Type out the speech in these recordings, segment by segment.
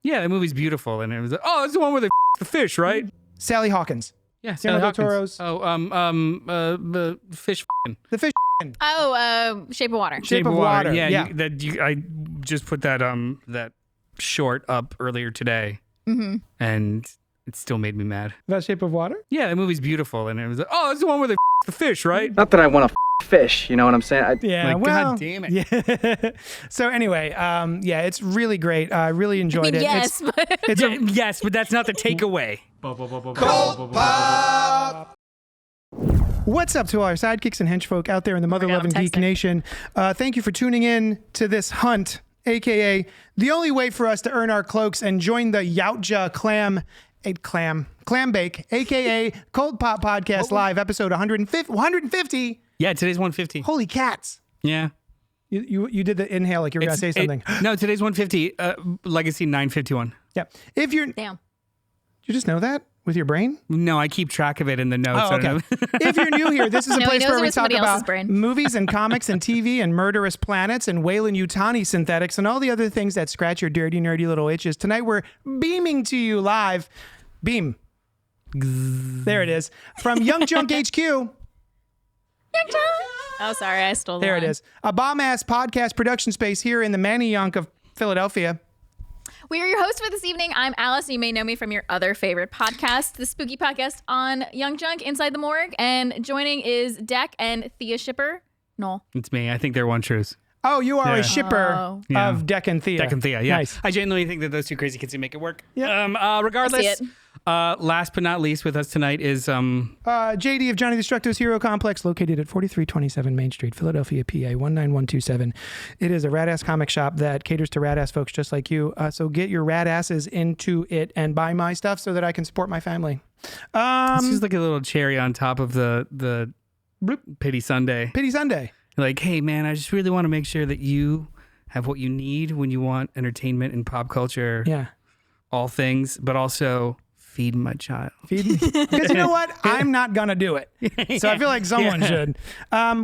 Yeah, the movie's beautiful, and it was like, oh, it's the one where they the fish, right? Sally Hawkins. Yeah, Guillermo del Toro's. The fish. The fish. Oh, Shape of Water. Shape of Water. Yeah, Yeah. I just put that short up earlier today, and it still made me mad. That Shape of Water? Yeah, the movie's beautiful, and it was like, oh, it's the one where they the fish, right? Not that I want to fish, you know what I'm saying? Yeah, Like, well, God damn it. Yeah. So anyway, yeah, it's really great. I really enjoyed it. Yes, It's a, Yes, but that's not the takeaway. What's up to all our sidekicks and henchfolk out there in the mother-loving I'm geek texting. nation? Thank you for tuning in to this hunt, a.k.a. the only way for us to earn our cloaks and join the Yautja clam bake, a.k.a. CultPop Podcast Live, episode 150. Yeah, today's 150. Holy cats. Yeah. You did the inhale like you were going to say something. No, today's 150. Legacy 951. Yeah. If you're... Damn. You just know that with your brain? No, I keep track of it in the notes. Oh, I don't okay. know. If you're new here, this is a No, he place knows where it we was talk somebody else's about brain. movies and comics and TV and murderous planets and Weyland-Yutani synthetics and all the other things that scratch your dirty, nerdy little itches. Tonight, we're beaming to you live. Beam. There it is. From YunkJunk HQ. Oh, sorry, I stole the There it line. is. A bomb-ass podcast production space here in the Manny-Yunk of Philadelphia. We are your hosts for this evening. I'm Alice. You may know me from your other favorite podcast, the Spooky Podcast on YunkJunk, Inside the Morgue. And joining is Deck and Thea Shipper. No. It's me. I think they're one truth. Oh, you are Yeah. a shipper Oh. Yeah. of Deck and Thea. Deck and Thea, yeah. Nice. I genuinely think that those two crazy kids can make it work. Yeah. Regardless, I last but not least with us tonight is JD of Johnny Destructo's Hero Complex, located at 4327 Main Street, Philadelphia, PA 19127. It is a rad-ass comic shop that caters to rad-ass folks just like you. So get your rad-asses into it and buy my stuff so that I can support my family. it's just like a little cherry on top of the Pity Sunday. Pity Sunday. Like, hey man, I just really want to make sure that you have what you need when you want entertainment and pop culture, Yeah. all things, but also feed my child. Feed me. Because you know what? I'm not going to do it. So I feel like someone should.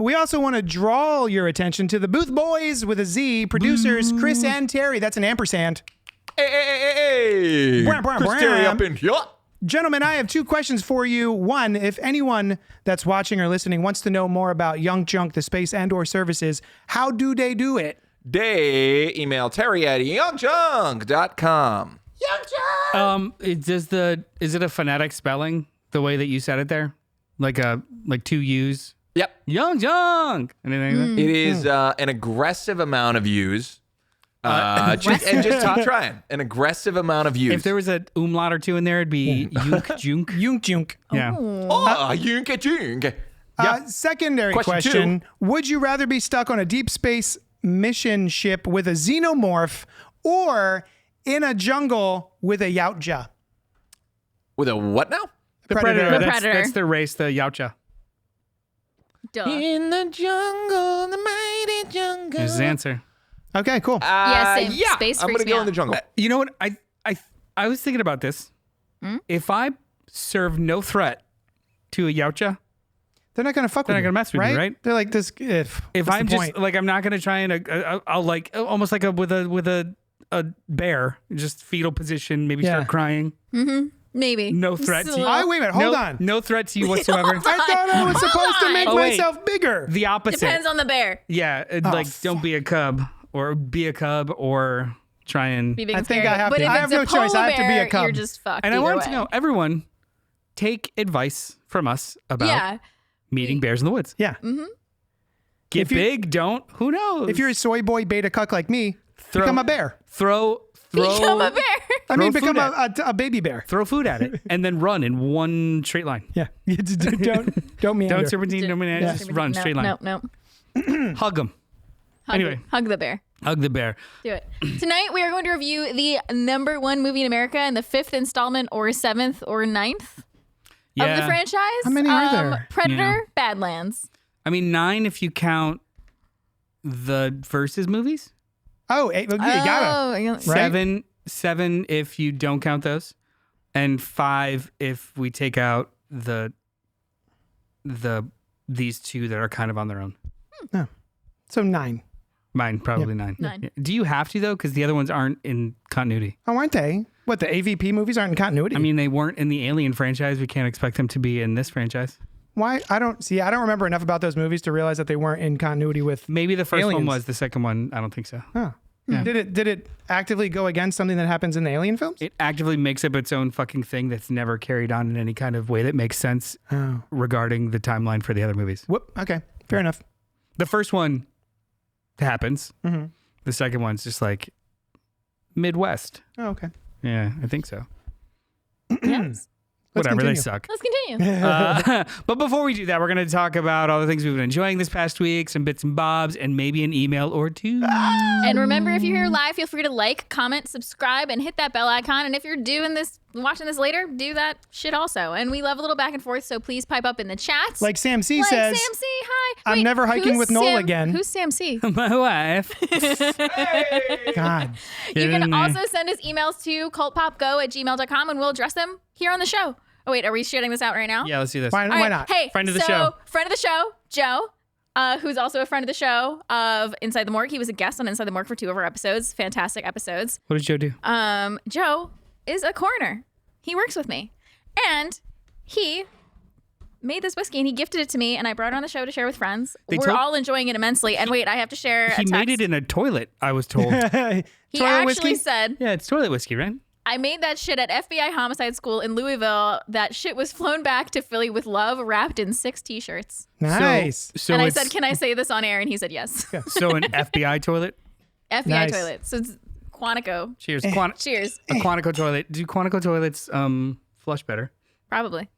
We also want to draw your attention to the Booth Boys with a Z, producers Chris and Terry. That's an ampersand. Hey, Bram, bram, Chris bram. Terry up in here. Gentlemen, I have two questions for you. One, if anyone that's watching or listening wants to know more about YunkJunk, the space and/or services, how do they do it? They email Terry at YunkJunk.com. Is it a phonetic spelling the way that you said it there? Like two U's? Yep. YunkJunk. Anything like that? It is an aggressive amount of views. Just keep trying. An aggressive amount of views. If there was an umlaut or two in there, it'd be YunkJunk. YunkJunk. Yeah. Yunk. Secondary Question question. Would you rather be stuck on a deep space mission ship with a xenomorph or in a jungle with a Yautja? With a what now? The Predator. The Predator. That's the race, the Yautja. Duh. In the jungle, the mighty jungle. There's his answer. Okay, cool. Yeah, same. Yeah, Space I'm freaks gonna me go out. in the jungle. You know what? I was thinking about this. If I serve no threat to a Yautja, They're not going to fuck with They're you. not gonna mess with you, right? They're like this. If if what's I'm the just point? like, I'm not gonna try and I'll like almost like with a bear, just fetal position, maybe Yeah. start crying. Maybe. No threat to you. Wait a minute. Hold on. No threat to you whatsoever. I thought I was supposed to make Oh, wait. myself bigger. The opposite. Depends on the bear. Yeah, don't be a cub or try and. Be big I and think scary. I have but to. if I it's have a no choice. polar I have to be a bear, cub. You're just fucked. And I either wanted way. to know, everyone, take advice from us about Yeah. meeting bears in the woods. Yeah. Get If you- big, don't. Who knows? If you're a soy boy beta cuck like me, become a bear. Throw Become a bear. I mean, Throw food become a baby bear. throw food at it, and then run in one straight line. Yeah. Don't meander. Don't serpentine, don't meander, just run no, straight line. No. Hug them. Hug, Anyway. hug the bear. Hug the bear. Do it. Tonight we are going to review the #1 movie in America and the 5th installment or 7th or 9th Yeah. of the franchise. How many are there? Predator Badlands. I mean, 9 if you count the versus movies. Oh, you gotta. yeah. Right? 7 if you don't count those, and 5 if we take out these two that are kind of on their own. So 9. Mine, probably 9. 9. Yeah. Do you have to, though? Because the other ones aren't in continuity. Oh, aren't they? What, the AVP movies aren't in continuity? I mean, they weren't in the Alien franchise. We can't expect them to be in this franchise. Why? I don't remember enough about those movies to realize that they weren't in continuity with Maybe the first one Aliens. was. The second one, I don't think so. Huh. Yeah. Did it actively go against something that happens in the Alien films? It actively makes up its own fucking thing that's never carried on in any kind of way that makes sense regarding the timeline for the other movies. Whoop. Okay. Fair enough. The first one happens. Mm-hmm. The second one's just like Midwest. Oh, okay. Yeah, I think so. Yes. Whatever, continue. they suck. Let's continue. But before we do that, we're going to talk about all the things we've been enjoying this past week, some bits and bobs, and maybe an email or two. And remember, if you're here live, feel free to like, comment, subscribe, and hit that bell icon. And if you're watching this later, do that shit also. And we love a little back and forth, so please pipe up in the chats. Like Sam C Like says, Sam C, hi. I'm Wait, never hiking who's with Noel Sam- again. Who's Sam C? My wife. God. You in can there. also send us emails to cultpopgo@gmail.com, and we'll address them here on the show. Oh, wait, are we shooting this out right now? Yeah, let's do this. Why All right, not? Hey, Friend of the so, show. Friend of the show, Joe, who's also a friend of the show of Inside the Morgue. He was a guest on Inside the Morgue for 2 of our episodes. Fantastic episodes. What did Joe do? Joe is a coroner. He works with me. And he made this whiskey and he gifted it to me and I brought it on the show to share with friends. We're all enjoying it immensely. And wait, I have to share a He text. made it in a toilet, I was told. He Toilet actually whiskey? said, Yeah, it's toilet whiskey, right? I made that shit at FBI homicide school in Louisville. That shit was flown back to Philly with love wrapped in 6 t-shirts. Nice. So and I it's- said, can I say this on air? And he said, yes. So an FBI toilet? FBI Nice. toilet. So it's Quantico. Cheers. Cheers. A Quantico toilet. Do Quantico toilets flush better? Probably.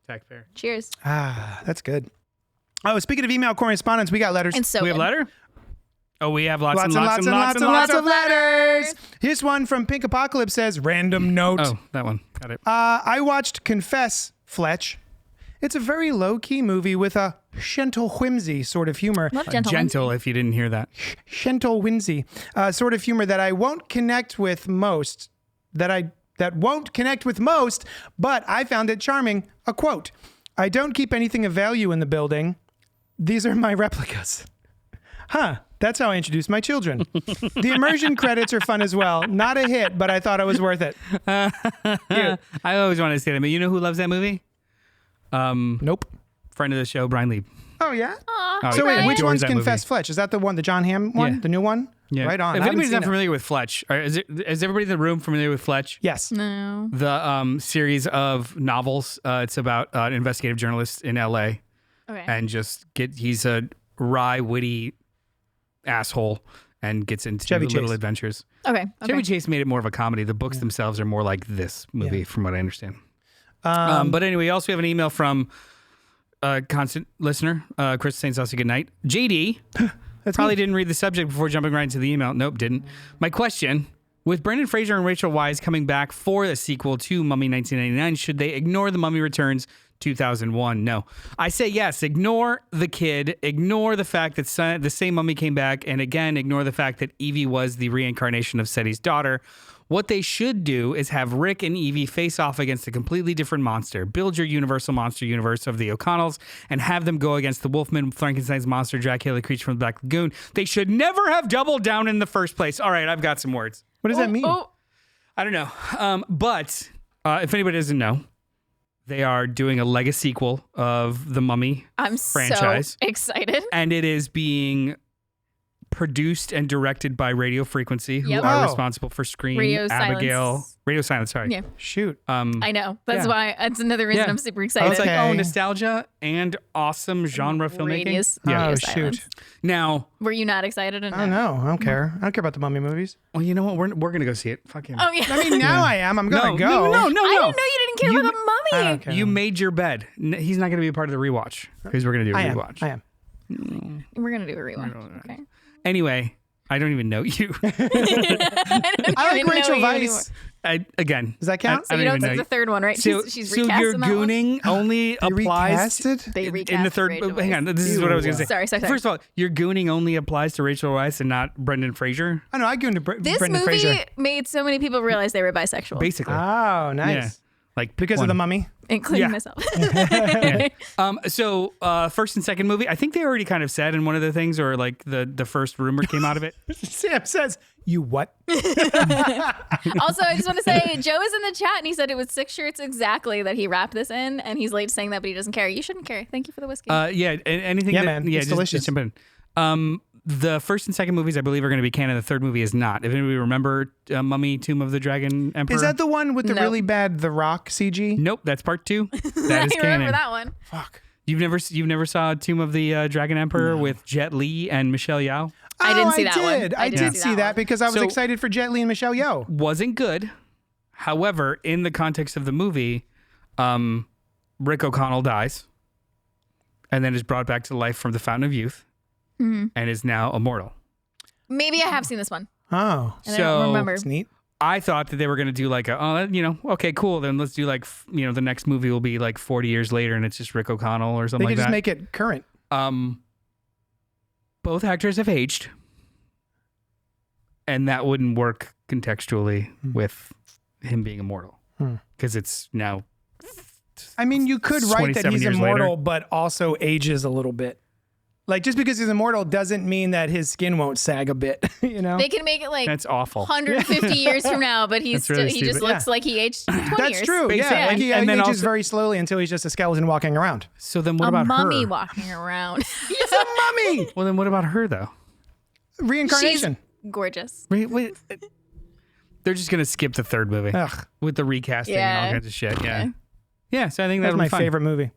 Tack fair. Cheers. That's good. Oh, speaking of email correspondence, we got letters. And so We have good. letter? Oh, we have lots Lots and lots of letters. Here's one from Pink Apocalypse says, random note. Oh, that one. Got it. I watched Confess, Fletch. It's a very low-key movie with a gentle whimsy sort of humor. Love gentle. Gentle, if you didn't hear that. Gentle whimsy sort of humor that I won't connect with most, that won't connect with most, but I found it charming. A quote, I don't keep anything of value in the building. These are my replicas. Huh. That's how I introduced my children. The immersion credits are fun as well. Not a hit, but I thought it was worth it. I always wanted to say that, but you know who loves that movie? Nope. Friend of the show, Brian Lieb. Oh, yeah? Aw, Oh, So Brian. wait, which Adores one's that Confess movie. Fletch? Is that the one, the John Hamm one? Yeah. The new one? Yeah. Right on. If I haven't anybody's seen not it. familiar with Fletch, is everybody in the room familiar with Fletch? Yes. No. The series of novels. It's about an investigative journalist in L.A. Okay. and he's a wry, witty asshole and gets into Chevy little Chase. adventures. Okay. Chevy Chase made it more of a comedy. The books themselves are more like this movie, Yeah. from what I understand. But anyway, we also have an email from a constant listener, Chris St. Saucy. Good night. JD probably didn't read the subject before jumping right into the email. Nope, didn't. My question, with Brendan Fraser and Rachel Weisz coming back for the sequel to Mummy 1999, should they ignore The Mummy Returns 2001? No. I say yes. Ignore the kid. Ignore the fact that the same mummy came back. And again, ignore the fact that Evie was the reincarnation of Seti's daughter. What they should do is have Rick and Evie face off against a completely different monster. Build your Universal Monster universe of the O'Connells and have them go against the Wolfman, Frankenstein's monster, Dracula, creature from the Black Lagoon. They should never have doubled down in the first place. All right, I've got some words. What does that mean? Oh, I don't know. But if anybody doesn't know, they are doing a Lego sequel of the Mummy I'm franchise. so excited. And it is being produced and directed by Radio Frequency, who Yep. are Oh. responsible for Scream, Radio Abigail, Silence. Radio Silence. Sorry. Yeah. Shoot. I know. That's Yeah. why. That's another reason Yeah. I'm super I excited. was like, Okay. oh, nostalgia and awesome genre filmmaking. Radio Oh, Silence. shoot. Now, Were you not excited? I don't know. I don't care. I don't care about the Mummy movies. well, you know what? We're gonna go see it. Fuck him. Oh yeah. I mean, now I am. I'm going to no, go. no. I didn't know you didn't care about the mummy. I don't care. You made your bed. He's not gonna be a part of the rewatch because we're gonna do a I am. rewatch. I am. We're gonna do a rewatch. Okay. Anyway, I don't even know you. I like Rachel Weisz. Again, Does that count? So I you don't don't even see know. the third one, right? So, she's so recast your in that one? gooning only applies recasted? They in the recast third. Rachel Hang on, this is Ew. what I was going to say. Sorry. First of all, your gooning only applies to Rachel Weisz and not Brendan Fraser. I know. I go into This Brendan movie Fraser. made so many people realize they were bisexual. Basically, Oh, nice. Yeah. Like because of the mummy, including myself. So first and second movie, I think they already kind of said in one of the things, or like the first rumor came out of it. Sam says, "You what?" Also, I just want to say, Joe is in the chat and he said it was 6 shirts exactly that he wrapped this in, and he's late saying that, but he doesn't care. You shouldn't care. Thank you for the whiskey. Anything. Yeah, that, man, Yeah, it's just delicious. jump in. The first and second movies, I believe, are going to be canon. The third movie is not. If anybody remember Mummy, Tomb of the Dragon Emperor? Is that the one with the really bad The Rock CG? Nope, that's part 2. That is I canon. remember that one. Fuck. You've never saw Tomb of the Dragon Emperor with Jet Li and Michelle Yeoh? I didn't see that one. I did see that because I was excited for Jet Li and Michelle Yeoh. Wasn't good. However, in the context of the movie, Rick O'Connell dies and then is brought back to life from the Fountain of Youth and is now immortal. Maybe I have seen this one. Oh. And I don't remember. That's neat. I thought that they were going to do like okay, cool. Then let's do like, the next movie will be like 40 years later and it's just Rick O'Connell or something like that. They could just make it current. Both actors have aged, and that wouldn't work contextually with him being immortal because it's now. I mean, you could write that he's 27 years immortal, later. but also ages a little bit. Like, just because he's immortal doesn't mean that his skin won't sag a bit, you know? They can make it like That's awful. 150 years from now, but That's really he just stupid. looks like he aged 20 That's years. true. Basically. Yeah, like he And then ages also- very slowly until he's just a skeleton walking around. So then, what A about mummy her? walking around. He's a mummy. Well, then what about her though? Reincarnation. She's gorgeous. Wait, they're just gonna skip the third movie Ugh, with the recasting and all Yeah. kinds of shit. Yeah, Okay. yeah. So I think that's that'll my be fun. favorite movie.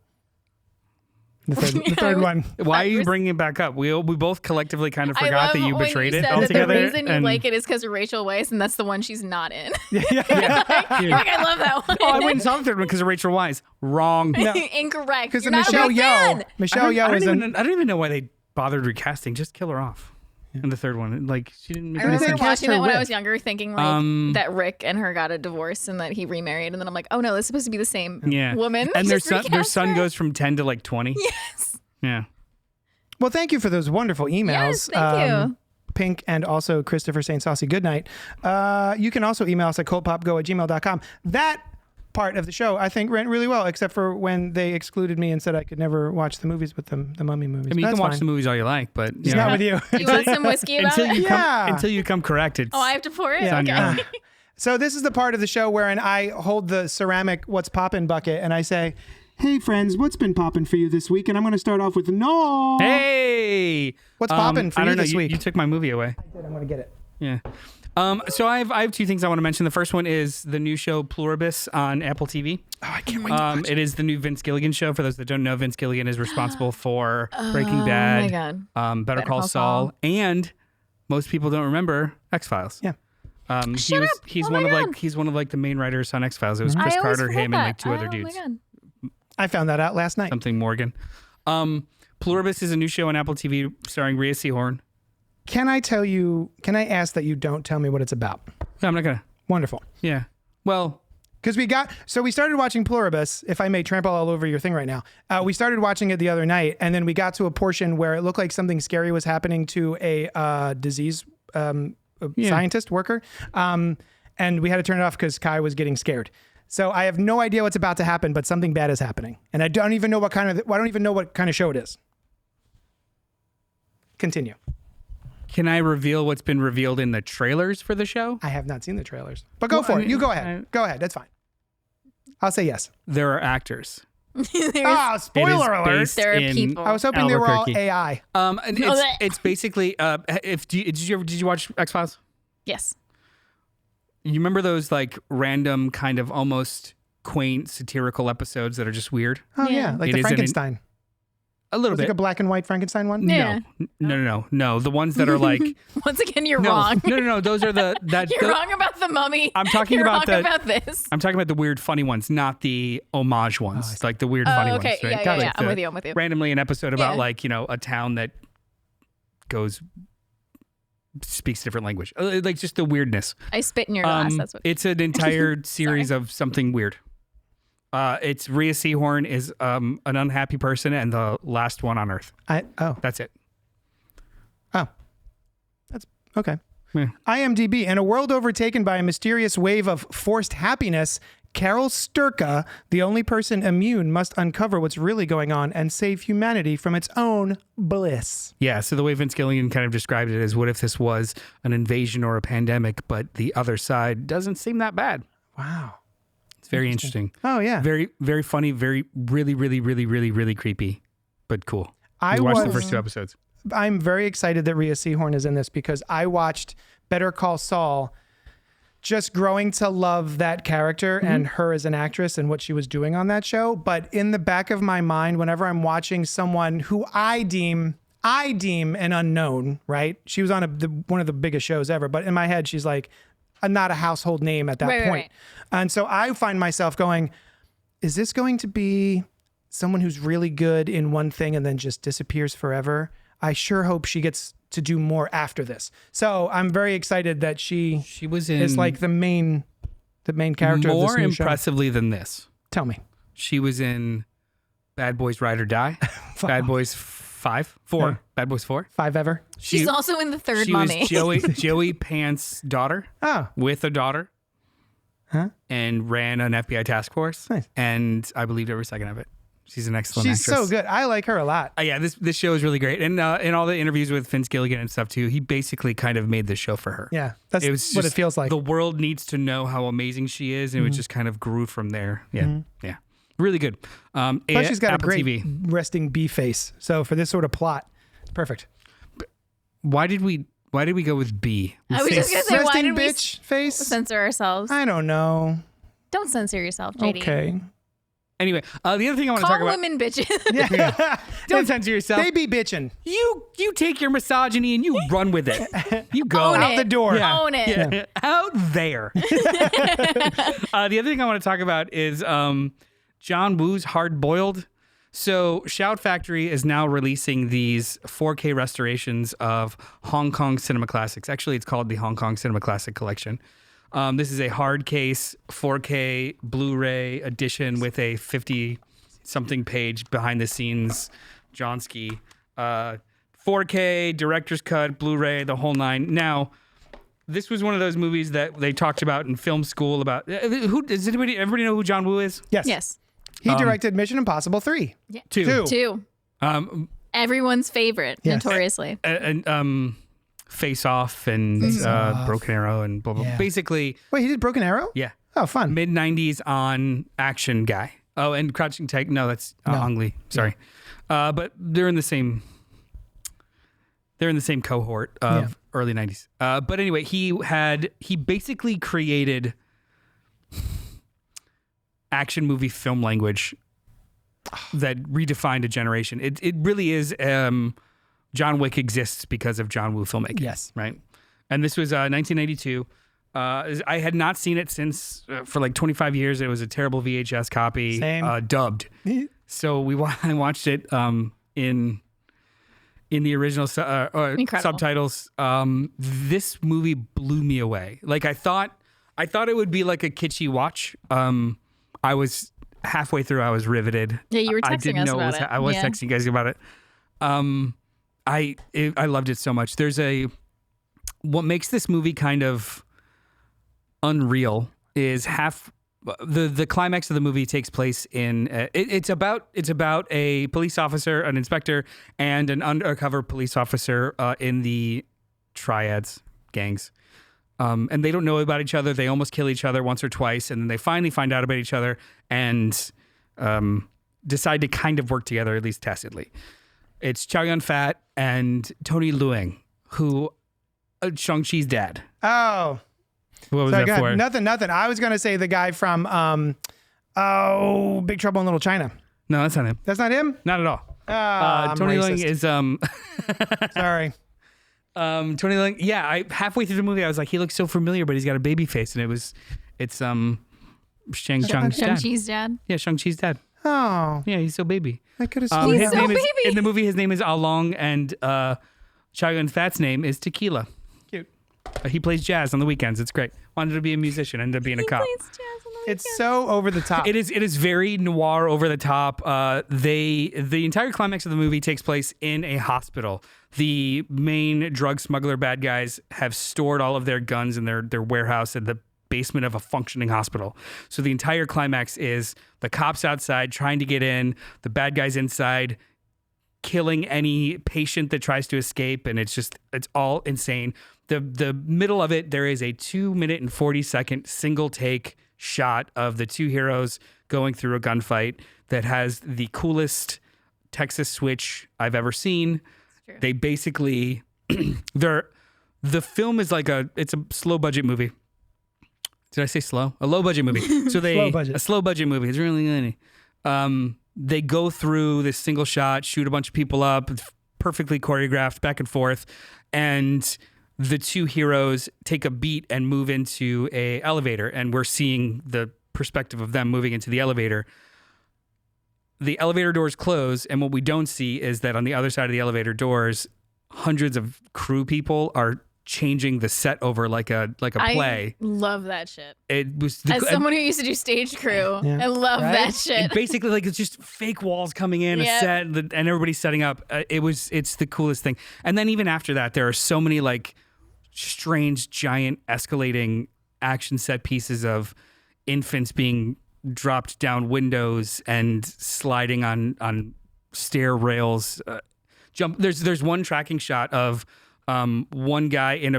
The third one. Why are you bringing it back up? We both collectively kind of I forgot love that you when betrayed you it said altogether. that the reason you and- like it is because of Rachel Weisz, and that's the one she's not in. Yeah. Like, I love that one. Oh, I went and saw the third one because of Rachel Weisz. Wrong. Incorrect. Because You're of not Michelle a big Yeoh. fan. Michelle Yeoh is I don't even know why they bothered recasting. Just kill her off in the third one. Like she didn't. Make I any remember sense. cast watching her that when I with? was younger, thinking like that Rick and her got a divorce and that he remarried, and then I'm like, oh no, this is supposed to be the same woman. And their Just son recast her. goes from 10 to like 20. Yes. Yeah. Well, thank you for those wonderful emails. Yes, thank you. Pink and also Christopher saying saucy goodnight. You can also email us at cultpopgo@gmail.com. That part of the show, I think, went really well, except for when they excluded me and said I could never watch the movies with them, the mummy movies. I mean, you That's can watch fine. the movies all you like, but It's not with you. You want some whiskey about until it? you Yeah. until you come correct. It's Oh, I have to pour it? Yeah. on your own. Okay. So this is the part of the show wherein I hold the ceramic "What's Poppin" bucket and I say, "Hey friends, what's been poppin' for you this week?" And I'm going to start off with no. Hey, What's poppin' for I you don't know. this week? You took my movie away. I'm going to get it. Yeah. So I have 2 things I want to mention. The first one is the new show Pluribus on Apple TV. Oh, I can't wait to watch It is the new Vince Gilligan show. For those that don't know, Vince Gilligan is responsible for Breaking Bad, God. Better Call Saul, and most people don't remember X-Files. Yeah. He's Oh one my of God. he's one of like the main writers on X-Files. It was Chris I always Carter, forget him, that. and like 2 other Oh dudes. my God. I found that out last night. Something Morgan. Pluribus is a new show on Apple TV starring Rhea Seehorn. Can I ask that you don't tell me what it's about? No, I'm not gonna. Wonderful. Yeah. Well, Because we started watching Pluribus, if I may trample all over your thing right now. We started watching it the other night, and then we got to a portion where it looked like something scary was happening to a disease scientist worker. And we had to turn it off because Kai was getting scared. So I have no idea what's about to happen, but something bad is happening. And I don't even know what kind of show it is. Continue. can I reveal what's been revealed in the trailers for the show? I have not seen the trailers, but go for it. You go ahead. Go ahead. That's fine. I'll say yes. There are actors. Ah, spoiler alert. based There are in people. I was hoping they were all Albuquerque. AI. And it's basically did you watch X-Files? Yes. You remember those like random kind of almost quaint satirical episodes that are just weird? Oh Yeah. yeah, like It the is an- Frankenstein. A little It was bit. like a black and white Frankenstein one. Yeah. No. The ones that are like Once again, you're no, wrong. no. Those are the You're wrong about the mummy. I'm talking You're about wrong the- about this. I'm talking about the weird funny ones, not the homage ones. Like the weird funny Oh, okay. ones. Right? Yeah. Like I'm the- with you. I'm with you. Randomly an episode about Yeah. like, a town that speaks a different language. Like just the weirdness. I spit in your glass. That's what. It's an entire series of something weird. It's Rhea Seehorn is an unhappy person and the last one on Earth. That's it. That's okay. Yeah. IMDb. In a world overtaken by a mysterious wave of forced happiness, Carol Sturka, the only person immune, must uncover what's really going on and save humanity from its own bliss. Yeah, so the way Vince Gilligan kind of described it is, what if this was an invasion or a pandemic, but the other side doesn't seem that bad? Wow. It's very interesting. Oh, yeah. Very, very funny, really creepy, but cool. I watched the first 2 episodes. I'm very excited that Rhea Seehorn is in this because I watched Better Call Saul, just growing to love that character and her as an actress and what she was doing on that show. But in the back of my mind, whenever I'm watching someone who I deem an unknown, right? She was on one of the biggest shows ever, but in my head, she's like not a household name at that point. Right. And so I find myself going, is this going to be someone who's really good in one thing and then just disappears forever? I sure hope she gets to do more after this. So I'm very excited that she was in is like the main character more of this new impressively than this. Tell me. She was in Bad Boys Ride or Die. Bad Boys 4. Yeah. Bad Boys 4. 5 ever. She's also in the third Mummy. She was Joey Pants' daughter. Oh. With a daughter. Huh? And ran an FBI task force. Nice. And I believed every second of it. She's an excellent actress. She's so good. I like her a lot. Yeah, this show is really great. And in all the interviews with Vince Gilligan and stuff too, he basically kind of made this show for her. Yeah, that's what it feels like. The world needs to know how amazing she is, and it just kind of grew from there. Yeah, yeah. Really good. Plus she's got Apple a great TV. resting bee face. So for this sort of plot, it's perfect. Why did we go with B? I was just going to say, why did bitch face? Censor ourselves? I don't know. Don't censor yourself, JD. Okay. Anyway, the other thing I want to talk about. Call women bitches. Yeah. Don't censor yourself. They be bitching. You take your misogyny and you run with it. You go out the door. Yeah. Own it. Yeah. Out there. The other thing I want to talk about is John Woo's Hard Boiled. So Shout Factory is now releasing these 4K restorations of Hong Kong cinema classics. Actually, it's called the Hong Kong Cinema Classic Collection. This is a hard case 4K Blu-ray edition with a 50-something page behind the scenes Johnski. 4K, director's cut, Blu-ray, the whole nine. Now, this was one of those movies that they talked about in film school about. Does everybody know who John Woo is? Yes. Yes. He directed Mission Impossible 3. Yeah. 2. Everyone's favorite, Yes. notoriously. And Face Off and Broken Arrow and blah, blah, blah. Basically. Wait, he did Broken Arrow? Yeah. Oh, fun. Mid-90s on action guy. Oh, and Crouching Tiger. No, that's Ang Lee. Sorry. But they're in the same cohort of early 90s. But anyway, he basically created action movie film language that redefined a generation. It really is John Wick exists because of John Woo filmmaking. Yes. Right? And this was 1992. I had not seen it since for like 25 years. It was a terrible VHS copy, dubbed. So I watched it in the original subtitles. This movie blew me away. Like I thought it would be like a kitschy watch. I was halfway through. I was riveted. Yeah, you were texting I didn't us know about it. I was texting you guys about it. I loved it so much. What makes this movie kind of unreal is the climax of the movie takes place in it's about a police officer, an inspector, and an undercover police officer in the triads gangs. And they don't know about each other. They almost kill each other once or twice, and then they finally find out about each other and decide to kind of work together, at least tacitly. It's Chow Yun-fat and Tony Leung, who Shang-Chi's dad. Oh. What was that for? Nothing. I was going to say the guy from Big Trouble in Little China. No, that's not him. That's not him? Not at all. Tony Leung is Sorry. Tony Leung. Yeah, I halfway through the movie I was like, he looks so familiar, but he's got a baby face, and it's Shang-Chi's dad. Yeah, Shang-Chi's dad. Oh. Yeah, he's so baby. I could have He's seen so baby. In the movie, his name is Along, and Chow Yun-fat's name is Tequila. Cute. He plays jazz on the weekends. It's great. Wanted to be a musician, ended up being a cop. It's so over the top. It is very noir, over the top. The entire climax of the movie takes place in a hospital. The main drug smuggler bad guys have stored all of their guns in their warehouse, and the basement of a functioning hospital. So the entire climax is the cops outside trying to get in, the bad guys inside, killing any patient that tries to escape, and it's all insane. The middle of it, there is a 2-minute and 40-second single take shot of the two heroes going through a gunfight that has the coolest Texas switch I've ever seen. They basically, the film is it's a slow budget movie. Did I say slow? A low budget movie. So a slow budget movie. It's really they go through this single shot, shoot a bunch of people up, perfectly choreographed, back and forth, and the two heroes take a beat and move into a elevator, and we're seeing the perspective of them moving into the elevator. The elevator doors close, and what we don't see is that on the other side of the elevator doors, hundreds of crew people are changing the set over like a play. I love that shit. It was as someone who used to do stage crew, I love that shit. Basically, it's just fake walls coming in, a set, and everybody's setting up. It's the coolest thing. And then even after that, there are so many strange, giant, escalating action set pieces of infants being dropped down windows and sliding on stair rails. There's one tracking shot of one guy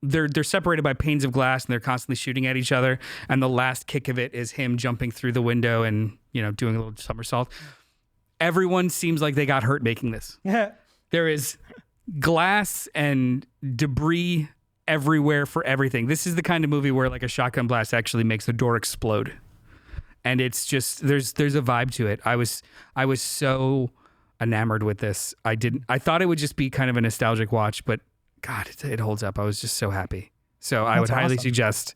they're separated by panes of glass and they're constantly shooting at each other, and the last kick of it is him jumping through the window and doing a little somersault. Everyone seems like they got hurt making this. There is glass and debris everywhere for everything. This is the kind of movie where a shotgun blast actually makes the door explode. And it's just there's a vibe to it. I was so enamored with this. I thought it would just be kind of a nostalgic watch, but God, it holds up. I was just so happy. So I would highly suggest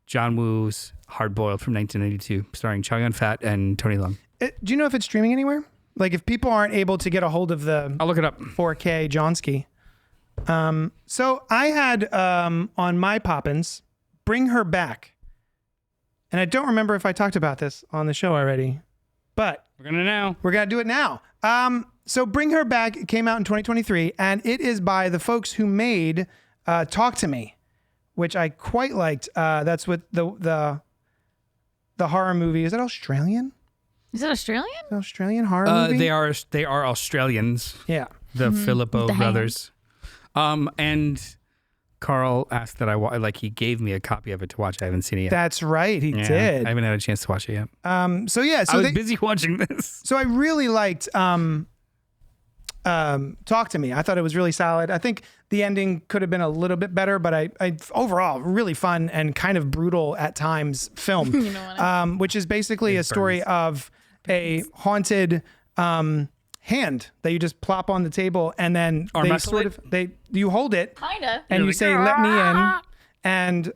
John Woo's Hard Boiled from 1992, starring Chow Yun-fat and Tony Leung. Do you know if it's streaming anywhere? If people aren't able to get a hold of the I'll look it up. 4K Johnsky. So I had on my poppins, Bring Her Back. And I don't remember if I talked about this on the show already, but we're going to do it now. So Bring Her Back came out in 2023, and it is by the folks who made Talk to Me, which I quite liked. That's with the horror movie. Is that Australian? Is it Australian? Australian horror movie? They are Australians. Yeah. The Filippo brothers. And Carl asked that he gave me a copy of it to watch. I haven't seen it yet. That's right. He did. I haven't had a chance to watch it yet. I was busy watching this. So I really liked Talk to Me. I thought it was really solid. I think the ending could have been a little bit better, but I overall really fun and kind of brutal at times film, which is basically a story of a haunted hand that you just plop on the table, and then you hold it kinda, and you say, "Let me in," and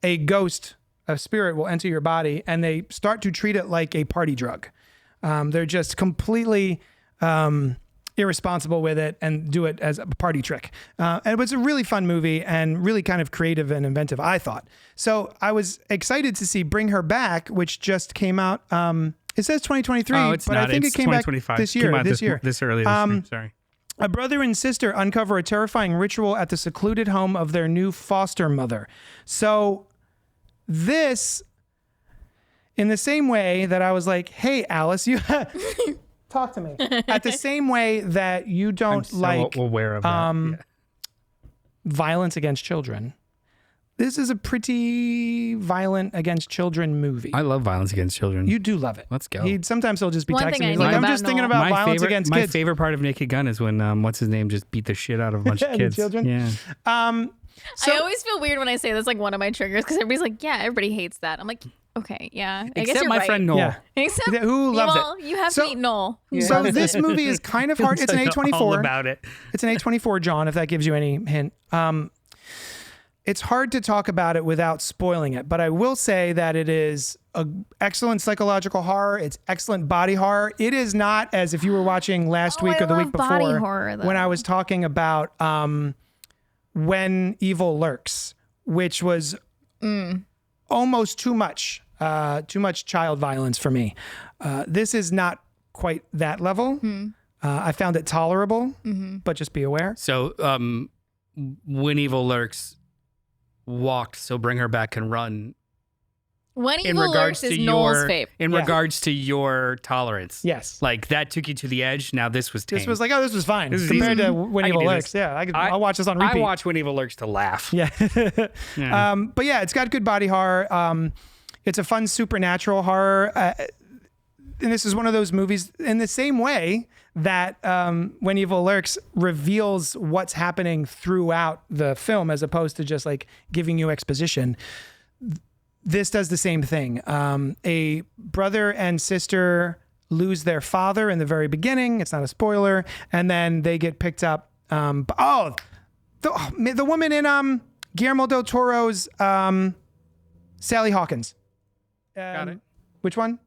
a ghost, a spirit, will enter your body, and they start to treat it like a party drug. They're just completely irresponsible with it and do it as a party trick. And it was a really fun movie and really kind of creative and inventive, I thought. So I was excited to see Bring Her Back, which just came out. It says 2023, but I think it came back this year. This early this year. Sorry. A brother and sister uncover a terrifying ritual at the secluded home of their new foster mother. So this, in the same way that I was like, "Hey, Alice, you talk to me." At the same way that you don't aware of that. Violence against children. This is a pretty violent against children movie. I love violence against children. You do love it. Let's go. Sometimes he'll just be One texting thing me I like, know "I'm about just thinking Noel. about violence against kids." My favorite part of Naked Gun is when what's his name just beat the shit out of a bunch of kids. Children. Yeah. So, I always feel weird when I say that's one of my triggers because everybody's like, "Yeah, everybody hates that." I'm like, "Okay, yeah, I guess Except you're my right." friend Noel. Yeah. Except who loves it? You have to meet Noel. So this movie is kind of hard. It's an A24. All about it. It's an A24, John, if that gives you any hint. It's hard to talk about it without spoiling it, but I will say that it is an excellent psychological horror. It's excellent body horror. It is not as if you were watching last week or the week before body horror, when I was talking about When Evil Lurks, which was almost too much child violence for me. This is not quite that level. I found it tolerable, but just be aware. So When Evil Lurks walked, so Bring Her Back Can Run. When Evil Lurks is Noel's fave. In regards to your tolerance. Yes. Like, that took you to the edge. Now this was tame. This was like, oh, this was fine. This is compared easy. to When Evil Lurks. Yeah, I'll watch this on repeat. I watch When Evil Lurks to laugh. Yeah. Yeah. But yeah, it's got good body horror. It's a fun supernatural horror. And this is one of those movies in the same way that When Evil Lurks reveals what's happening throughout the film as opposed to just like giving you exposition. This does the same thing. A brother and sister lose their father in the very beginning. It's not a spoiler. And then they get picked up. The woman in Guillermo del Toro's Sally Hawkins. Got it. Which one?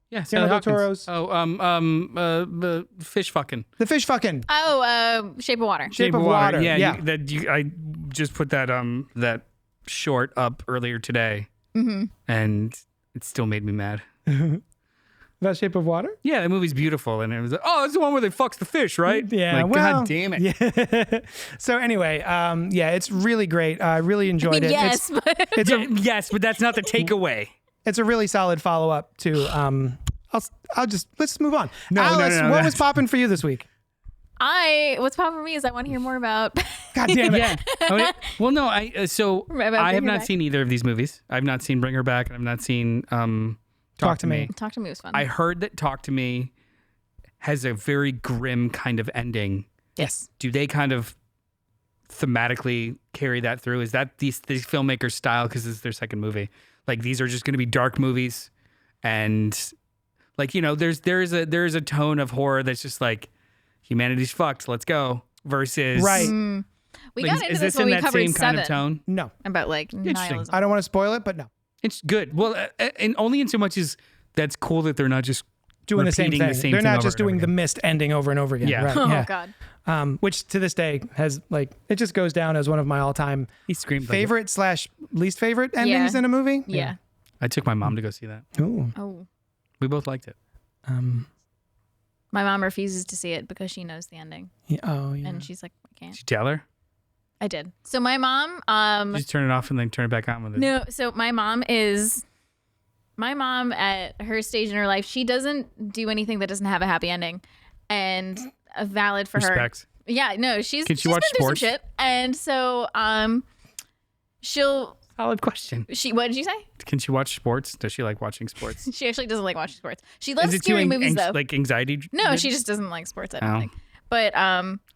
Yeah, Guillermo del Toro's. Fish fucking. The fish fucking. Oh, Shape of Water. Shape of Water. Yeah. I just put that short up earlier today, and it still made me mad. About Shape of Water? Yeah, that movie's beautiful, and it was like, oh, it's the one where they fucks the fish, right? Yeah, like, well, God damn it. Yeah. So anyway, it's really great. I really enjoyed it. Yes, Yes, but that's not the takeaway. It's a really solid follow up to. Let's move on. No, Alice, no, what was popping for you this week? What's popping for me is I want to hear more about. God damn it! Yeah. Okay. Well, no. I have not Back. seen either of these movies. I've not seen Bring Her Back, and I've not seen Talk to Me. Talk to Me was fun. I heard that Talk to Me has a very grim kind of ending. Yes. Do they kind of thematically carry that through? Is that these filmmakers' style? Because this is their second movie. Like, these are just going to be dark movies, and like, you know, there is a tone of horror that's just like, humanity's fucked, let's go. Versus Right. We like, got into is this this when in we that covered same Seven kind of tone? No, about like nihilism. I don't want to spoil it, but no. It's good. Well, and only in so much as that's cool that they're not just Doing the same repeating thing. They're not just doing the mist ending over and over again. Yeah. Right. Oh yeah. God. Which to this day has it just goes down as one of my all time He screamed favorite / least favorite endings in a movie. Yeah. I took my mom to go see that. Ooh. Oh. We both liked it. My mom refuses to see it because she knows the ending, Yeah. Oh yeah. and she's like, I can't. Did you tell her? I did. So my mom. You just turn it off and then turn it back on with it. No. So my mom at her stage in her life, she doesn't do anything that doesn't have a happy ending, and valid for Respect. her. Yeah. No. She's Can she watch been through some sports? shit, and so she'll. Solid question. What did you say? Can she watch sports? Does she like watching sports? She actually doesn't like watching sports. She Is loves it too scary movies though. like anxiety? No, she just doesn't like sports, I don't Oh. think. But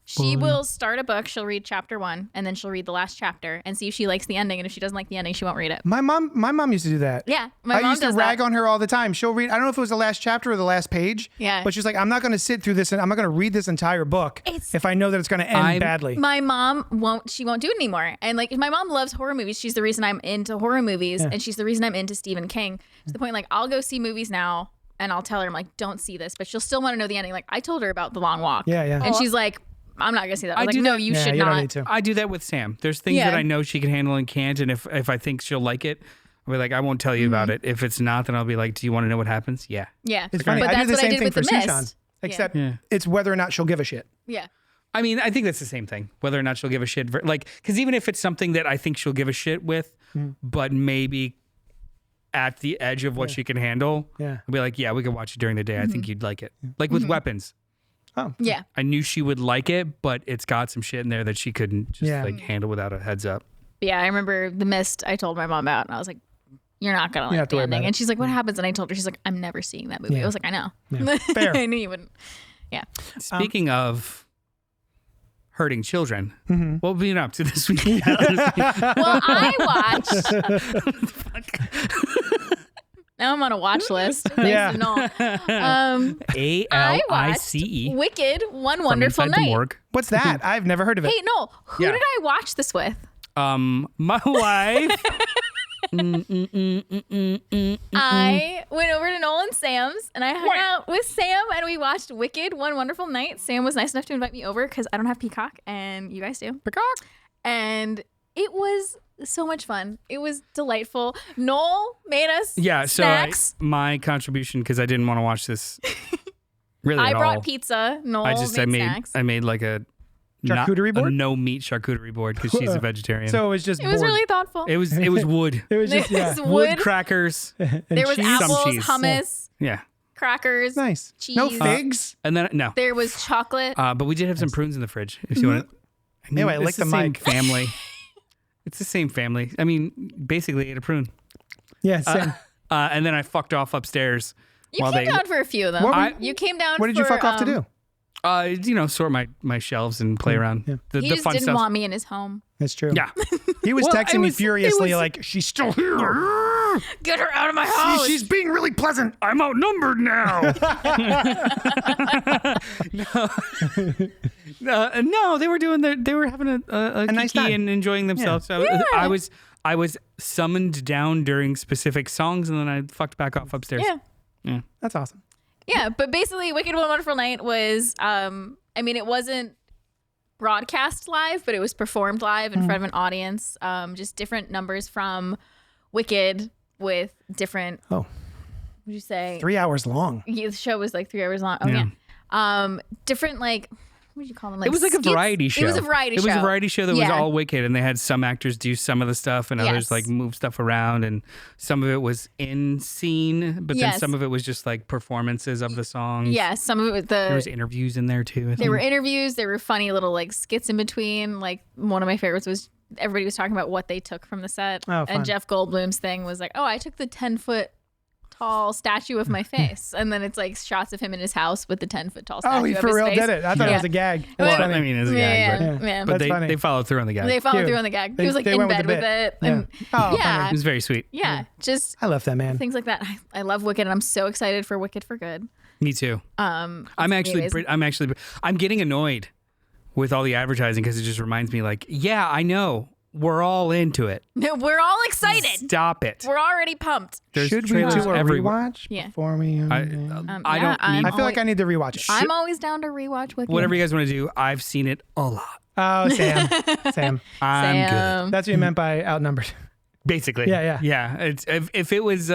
she will start a book, she'll read chapter 1, and then she'll read the last chapter and see if she likes the ending. And if she doesn't like the ending, she won't read it. My mom used to do that. Yeah. My I mom used to does rag that. on her all the time. She'll read, I don't know if it was the last chapter or the last page. Yeah. But she's like, I'm not going to sit through this and I'm not going to read this entire book if I know that it's going to end badly. My mom won't do it anymore. And like, my mom loves horror movies. She's the reason I'm into horror movies, and she's the reason I'm into Stephen King. To the point, like, I'll go see movies now and I'll tell her, I'm like, don't see this, but she'll still want to know the ending. Like, I told her about The Long Walk. Yeah, yeah. And she's like, I'm not gonna see that. I was I like, do no, that- you Yeah, should you not. don't need to. I do that with Sam. There's things Yeah. that I know she can handle and can't, and if I think she'll like it, I'll be like, I won't tell you about it. If it's not, then I'll be like, do you want to know what happens? Yeah. Yeah. It's funny. But I do that's the what I same did thing with for The Mist. Sushan, except Yeah. it's whether or not she'll give a shit. Yeah. I mean, I think that's the same thing. Whether or not she'll give a shit, like, because even if it's something that I think she'll give a shit with, but maybe at the edge of what she can handle, Yeah. I'll be like, yeah, we can watch it during the day. I think you'd like it. Like with Weapons, Oh. Yeah. I knew she would like it, but it's got some shit in there that she couldn't just Yeah. like handle without a heads up. Yeah. I remember The Mist. I told my mom about, and I was like, you're not gonna have like to the worry ending. about it. And she's like, what happens? And I told her, she's like, I'm never seeing that movie. Yeah. I was like, I know. Yeah. Fair. I knew you wouldn't. Yeah. Speaking of hurting children, what have you been up to this week? Well, I watched. Now I'm on a watch list. Thanks Yeah. to Noel. I watched ALICE. Wicked, One from Wonderful inside the Night. morgue. What's that? I've never heard of it. Hey, Noel, who Yeah. did I watch this with? My wife. I went over to Noel and Sam's, and I hung out with Sam, and we watched Wicked, One Wonderful Night. Sam was nice enough to invite me over because I don't have Peacock, and you guys do. Peacock. And it was so much fun. It was delightful. Noel made us Yeah, so snacks. my contribution, because I didn't want to watch this really I at brought all. pizza. Noel made snacks. I made like a Charcuterie board? A no meat charcuterie board because she's a vegetarian. So it was just It was board. really thoughtful. it was wood. It was just, It yeah. was Wood wood. crackers. There was cheese. apples, Some cheese. hummus, Yeah. crackers, Nice. cheese. No figs? And then no. There was chocolate. But we did have some prunes in the fridge. If you want. Anyway, it's lick the same mic. family. It's the same family. I mean, basically ate a prune. Yeah, same. And then I fucked off upstairs. You while came they, down for a few of them. You came down. What did you for, fuck off to do? Sort my shelves and play around. Yeah. The He just fun didn't stuff. want me in his home. That's true. Yeah. He was Well, texting it me was- furiously it was- like, she's still here. Get her out of my house. She's being really pleasant. I'm outnumbered now. No, they were they were having a nice kiki time. and enjoying themselves. So Yeah. I was summoned down during specific songs, and then I fucked back off upstairs. Yeah. That's awesome. Yeah, but basically, Wicked One Wonderful Night was, it wasn't broadcast live, but it was performed live in front of an audience. Just different numbers from Wicked with different, Oh, what would you say? 3 hours long. Yeah, the show was like 3 hours long. Oh, Yeah. yeah. Different, like, what do you call them? Like It was like a skits? variety show. It was a variety show. It was a variety show that was Yeah. all Wicked, and they had some actors do some of the stuff, and others Yes. like move stuff around, and some of it was in scene, but then Yes. some of it was just like performances of the songs. Yeah, some of it was There was interviews in there too. I think. There were interviews. There were funny little like skits in between. Like one of my favorites was everybody was talking about what they took from the set. Oh, fun. And Jeff Goldblum's thing was like, oh, I took the 10-foot tall statue of my face. And then it's like shots of him in his house with the 10-foot tall statue Oh, he of for his real face. did it. I thought it Yeah. was a gag. Well, That's funny. I mean, it's a Yeah, gag, yeah, yeah. but That's they funny. followed through on the gag. They followed Cute. through on the gag. They- He was like they in went with bed the with bit. it. And Oh, yeah. It was very sweet. Yeah. Just I love that man. things like that. I love Wicked and I'm so excited for Wicked for Good. Me too. It's I'm amazing. I'm getting annoyed with all the advertising because it just reminds me like, yeah, I know. We're all into it. No, we're all excited. Stop it. We're already pumped. There's Should we trailers do a everywhere. rewatch Yeah. before we? I Yeah, don't I'm need. I feel like I need to rewatch it. I'm always down to rewatch Wicked. Whatever you guys want to do, I've seen it a lot. Oh, Sam. Sam. I'm good. Sam. That's what you meant by outnumbered. Basically. Yeah. It's if it was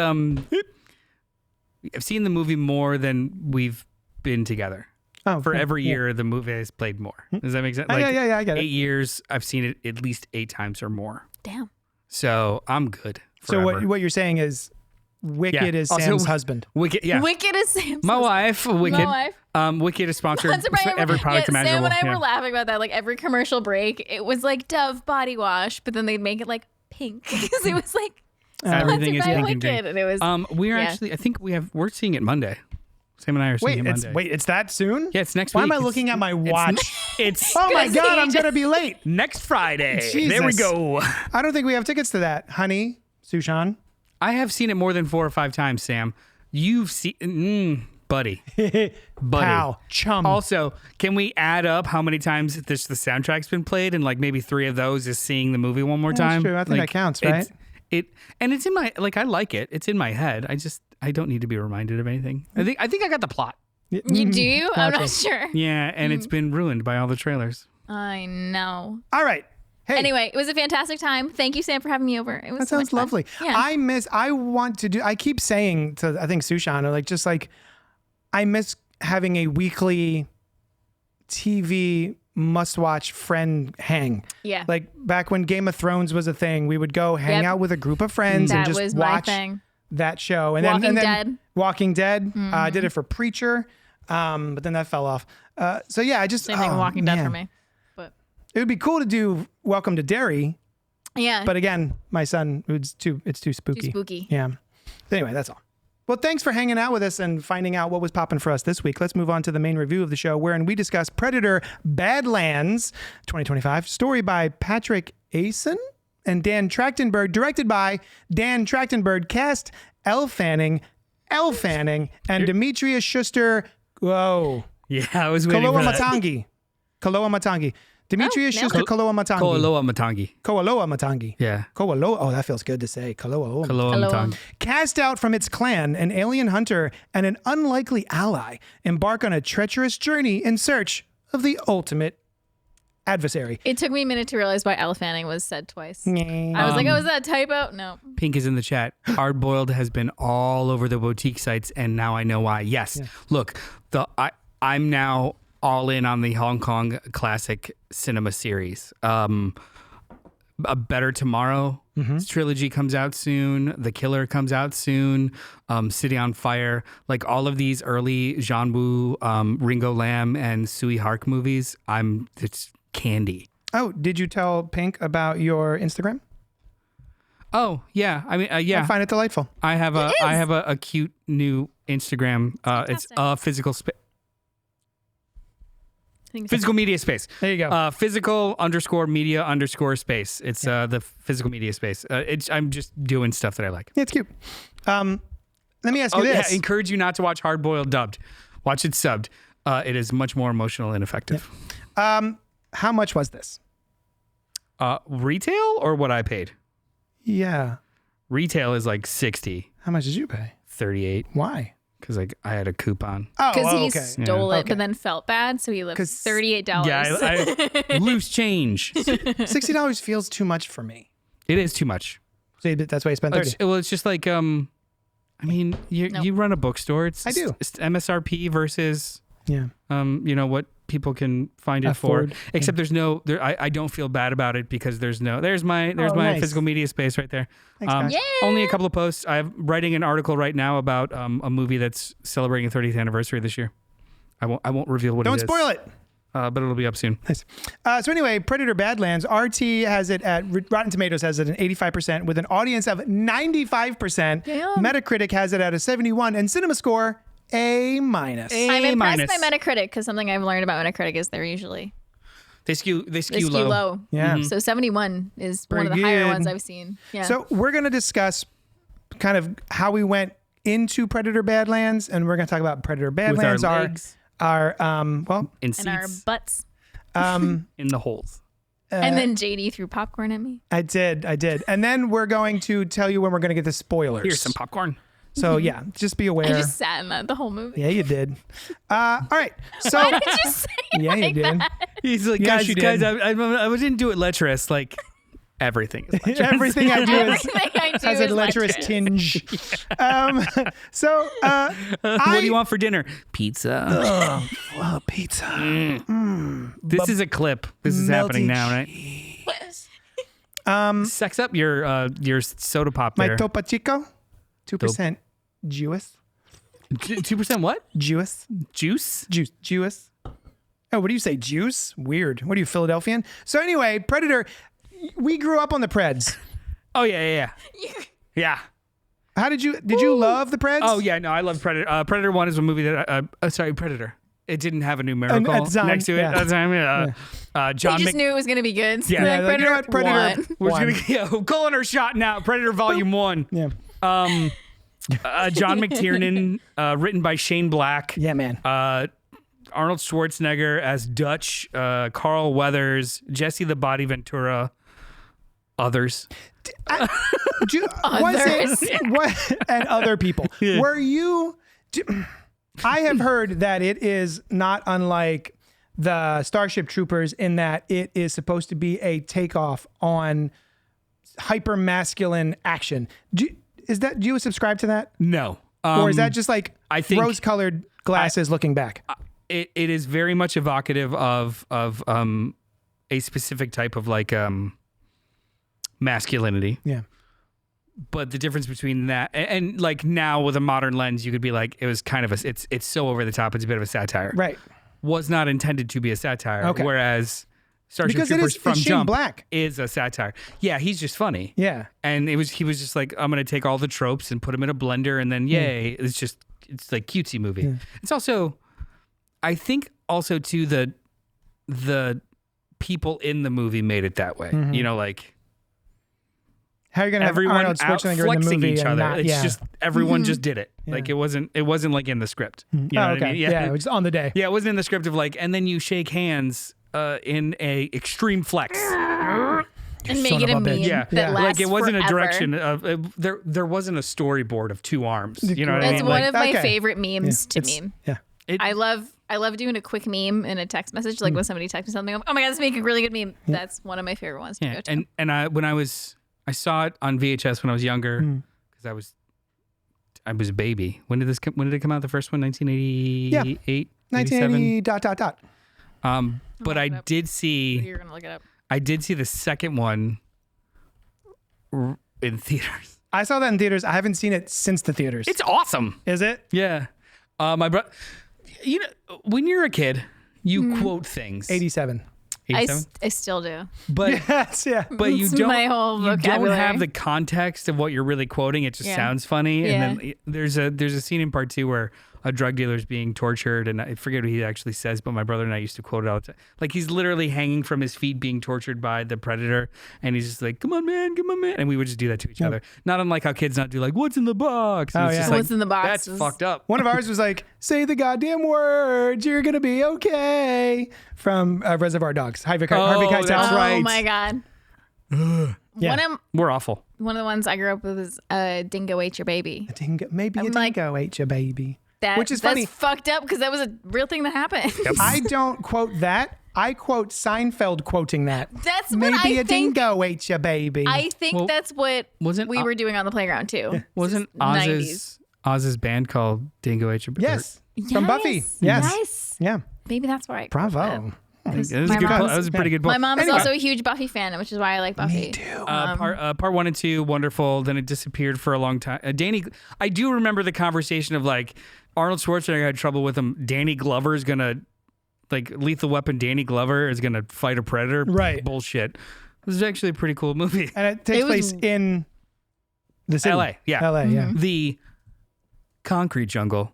I've seen the movie more than we've been together. Oh, For okay. every Yeah. year, the movie has played more. Does that make sense? Oh, yeah, I get it. 8 years, I've seen it at least 8 times or more. Damn. So I'm good. So Forever. what you're saying is, Wicked Yeah. is Also, Sam's husband. Wicked, yeah. Wicked is Sam's My husband. wife, Wicked. My wife. Wicked is sponsored Once I every product Sam imaginable. and I yeah. were laughing about that. Like every commercial break, it was like Dove body wash, but then they'd make it like pink because it was like Everything is sponsored by pink and Wicked, green. and it was We're yeah. actually, I think we're seeing it Monday. Sam and I are seeing it Monday. It's that soon? Yeah, it's next Why week. am I looking at my watch? It's Oh my Because God, he I'm gonna be late. next Friday. Jesus. There we go. I don't think we have tickets to that, honey. Sushan. I have seen it more than 4 or 5 times, Sam. You've seen, buddy. Buddy. Pal. Chum. Also, can we add up how many times the soundtrack's been played, and like maybe 3 of those is seeing the movie one more That's time? true. I think that counts, right? It's in my I like it. It's in my head. I don't need to be reminded of anything. I think I got the plot. You do? I'm Okay. not sure. Yeah, and it's been ruined by all the trailers. I know. All right. Hey. Anyway, it was a fantastic time. Thank you, Sam, for having me over. It was That so sounds much fun. lovely. Yeah. I keep saying to, I think Sushan, like, just like, I miss having a weekly TV must-watch friend hang. Yeah. Like back when Game of Thrones was a thing, we would go hang Yep. out with a group of friends That and just was my watch thing. that show. And Walking then Dead. Walking Dead. I did it for Preacher, but then that fell off. So yeah, I just Same thing with Walking Dead for me. But It would be cool to do Welcome to Derry, yeah. but again, my son, it's too spooky. Too spooky. Yeah. Anyway, that's all. Well, thanks for hanging out with us and finding out what was popping for us this week. Let's move on to the main review of the show, wherein we discuss Predator Badlands 2025, story by Patrick Asen and Dan Trachtenberg, directed by Dan Trachtenberg, cast Elle Fanning, and Demetrius Schuster. Whoa. Yeah, I was waiting for that. Kaloa Matangi. Demetrius Oh, Schuster, Kaloa Matangi. Koaloa Matangi. Koaloa Matangi. Yeah. Koaloa. Oh, that feels good to say. Kaloa. Koaloa Hello. Matangi. Cast out from its clan, an alien hunter and an unlikely ally embark on a treacherous journey in search of the ultimate adversary. It took me a minute to realize why Elle Fanning was said twice. I was like, oh, is that a typo? No. Pink is in the chat. Hard Boiled has been all over the boutique sites, and now I know why. Yes. Look, I'm now all in on the Hong Kong classic cinema series. A Better Tomorrow trilogy comes out soon. The Killer comes out soon. City on Fire. Like all of these early Jean Woo, Ringo Lam, and Sui Hark movies, it's candy. Oh, did you tell Pink about your Instagram? Oh yeah, I mean yeah. I find it delightful. I have a cute new Instagram. It's a physical space. Physical media space. There you go. Physical _ media _ space. It's the physical media space. I'm just doing stuff that I like. Yeah, it's cute. Let me ask you this. Yeah, encourage you not to watch Hard Boiled dubbed. Watch it subbed. It is much more emotional and effective. Yeah. How much was this? Retail or what I paid? Yeah. Retail is like 60. How much did you pay? 38. Why? Because I had a coupon. Oh, because he okay. stole it, but then felt bad, so he left $38. Yeah, I loose change. $60 feels too much for me. It is too much. So that's why you spent $30. Well, it's just like I mean, you run a bookstore. I do. It's MSRP versus what people can find it Afford. for. Except I don't feel bad about it because there's my nice. physical media space right there. Thanks, guys. Only a couple of posts. I'm writing an article right now about a movie that's celebrating a 30th anniversary this year. I won't reveal what it is. Don't spoil it. But it'll be up soon. Nice. So anyway, Predator Badlands, RT has it at Rotten Tomatoes has it at 85% with an audience of 95%. Damn. Metacritic has it at a 71 and CinemaScore A-. I'm impressed by Metacritic because something I've learned about Metacritic is they're usually they skew low. Yeah. So 71 is Very one of the higher good. ones I've seen. Yeah. So we're going to discuss kind of how we went into Predator Badlands, and we're going to talk about Predator Badlands. With our legs. Our in seats. and our butts. In the holes. And then JD threw popcorn at me. I did. And then we're going to tell you when we're going to get the spoilers. Here's some popcorn. So yeah, just be aware. I just sat in that the whole movie. Yeah, you did. All right. So Why did you say it yeah, like you did. that? He's like, Yes, you guys, did. I didn't do it letrous. Like everything is letrous. Everything I do is Everything I do has a is lecherous tinge. So What do you want for dinner? Pizza. pizza. This is a clip. This is happening now, right? Sex up your soda pop My there. Topo Chico, 2% Jewish. 2% what? Jewish. Juice? Jewish. Oh, what do you say? Juice? Weird. What are you, Philadelphian? So anyway, Predator. We grew up on the Preds. Oh yeah. Yeah. How did you love the Preds? Oh yeah, no, I love Predator. Predator 1 is a movie that Predator. It didn't have a numerical At the time, next to it. yeah. At the time, I just knew it was going to be good. Yeah. Like, like, you know what, Predator. We're One. gonna calling our shot now. Predator Volume 1. Yeah. John McTiernan, written by Shane Black. Yeah, man. Arnold Schwarzenegger as Dutch. Carl Weathers, Jesse the Body Ventura. Others. Was it what and other people? Yeah. Were you? I have heard that it is not unlike the Starship Troopers in that it is supposed to be a takeoff on hyper masculine action. Do you subscribe to that? No. Or is that just like I think rose-colored glasses looking back? It is very much evocative of a specific type of like masculinity. Yeah. But the difference between that and like now with a modern lens, you could be like, it was kind of it's so over the top. It's a bit of a satire. Right. Was not intended to be a satire. Okay. Whereas Starship Because Troopers from it's Shane Jump Black. is a satire. Yeah, he's just funny. Yeah. And he was just like, I'm gonna take all the tropes and put them in a blender, and then yay, it's like cutesy movie. Yeah. It's also, I think, also too the people in the movie made it that way. Mm-hmm. You know, like. How are you gonna have Everyone Arnold Schwarzenegger in the flexing movie each and other. not- It's yeah. just everyone just did it. Yeah. Like it wasn't like in the script. You know Oh, what okay. I mean? Yeah, it was on the day. Yeah, it wasn't in the script of like, and then you shake hands in a extreme flex. And make son it of a a bitch. meme Yeah. that lasts Like it wasn't forever. a direction of there wasn't a storyboard of two arms. You know what I That's mean? one Like, of my okay. favorite memes to It's- meme. Yeah. I love doing a quick meme in a text message, like when somebody texts me something. Oh my god, this make a really good meme. That's one of my favorite ones to go to. and I saw it on VHS when I was younger because I was a baby. When did it come out? The first one, 1988, 1980 ... But I did see. You're gonna look it up. I did see the second one in theaters. I saw that in theaters. I haven't seen it since the theaters. It's awesome. Is it? Yeah. My brother. You know, when you're a kid, you quote things. 87. 87? I still do. But Yes, yeah. but you It's don't my whole you don't vocabulary. have the context of what you're really quoting. It just sounds funny. Yeah. And then there's a scene in part 2 where a drug dealer is being tortured, and I forget what he actually says, but my brother and I used to quote it all the time. Like, he's literally hanging from his feet being tortured by the Predator, and he's just like, come on, man, and we would just do that to each other. Not unlike how kids not do like, what's in the box? And it's just like, What's in the box? That's fucked up. One of ours was like, say the goddamn words, you're going to be okay. From Reservoir Dogs. Harvey Keitel. that's right. Oh my god. Yeah. We're awful. One of the ones I grew up with is Dingo Ate Your Baby. Maybe a like- dingo ate your baby. Which is that's funny. fucked up because that was a real thing that happened. I don't quote that. I quote Seinfeld quoting that. That's what Maybe I a think. dingo ate your baby. I think that's what wasn't we were doing on the playground too. Wasn't This is Oz's band called Dingo Ate Your Baby? Yes. From Buffy. Yes. Yes. Yeah. Maybe that's where I. Bravo. That was, a My good, mom's- that was a pretty good book. My mom is Anyway. also a huge Buffy fan, which is why I like Buffy. Me too. Part 1 and 2, wonderful. Then it disappeared for a long time. I do remember the conversation of like Arnold Schwarzenegger had trouble with him. Danny Glover is gonna like Lethal Weapon. Danny Glover is gonna fight a predator. Right. Bullshit. This is actually a pretty cool movie. And it takes It was- place in the city. LA. Yeah. LA, yeah. The concrete jungle.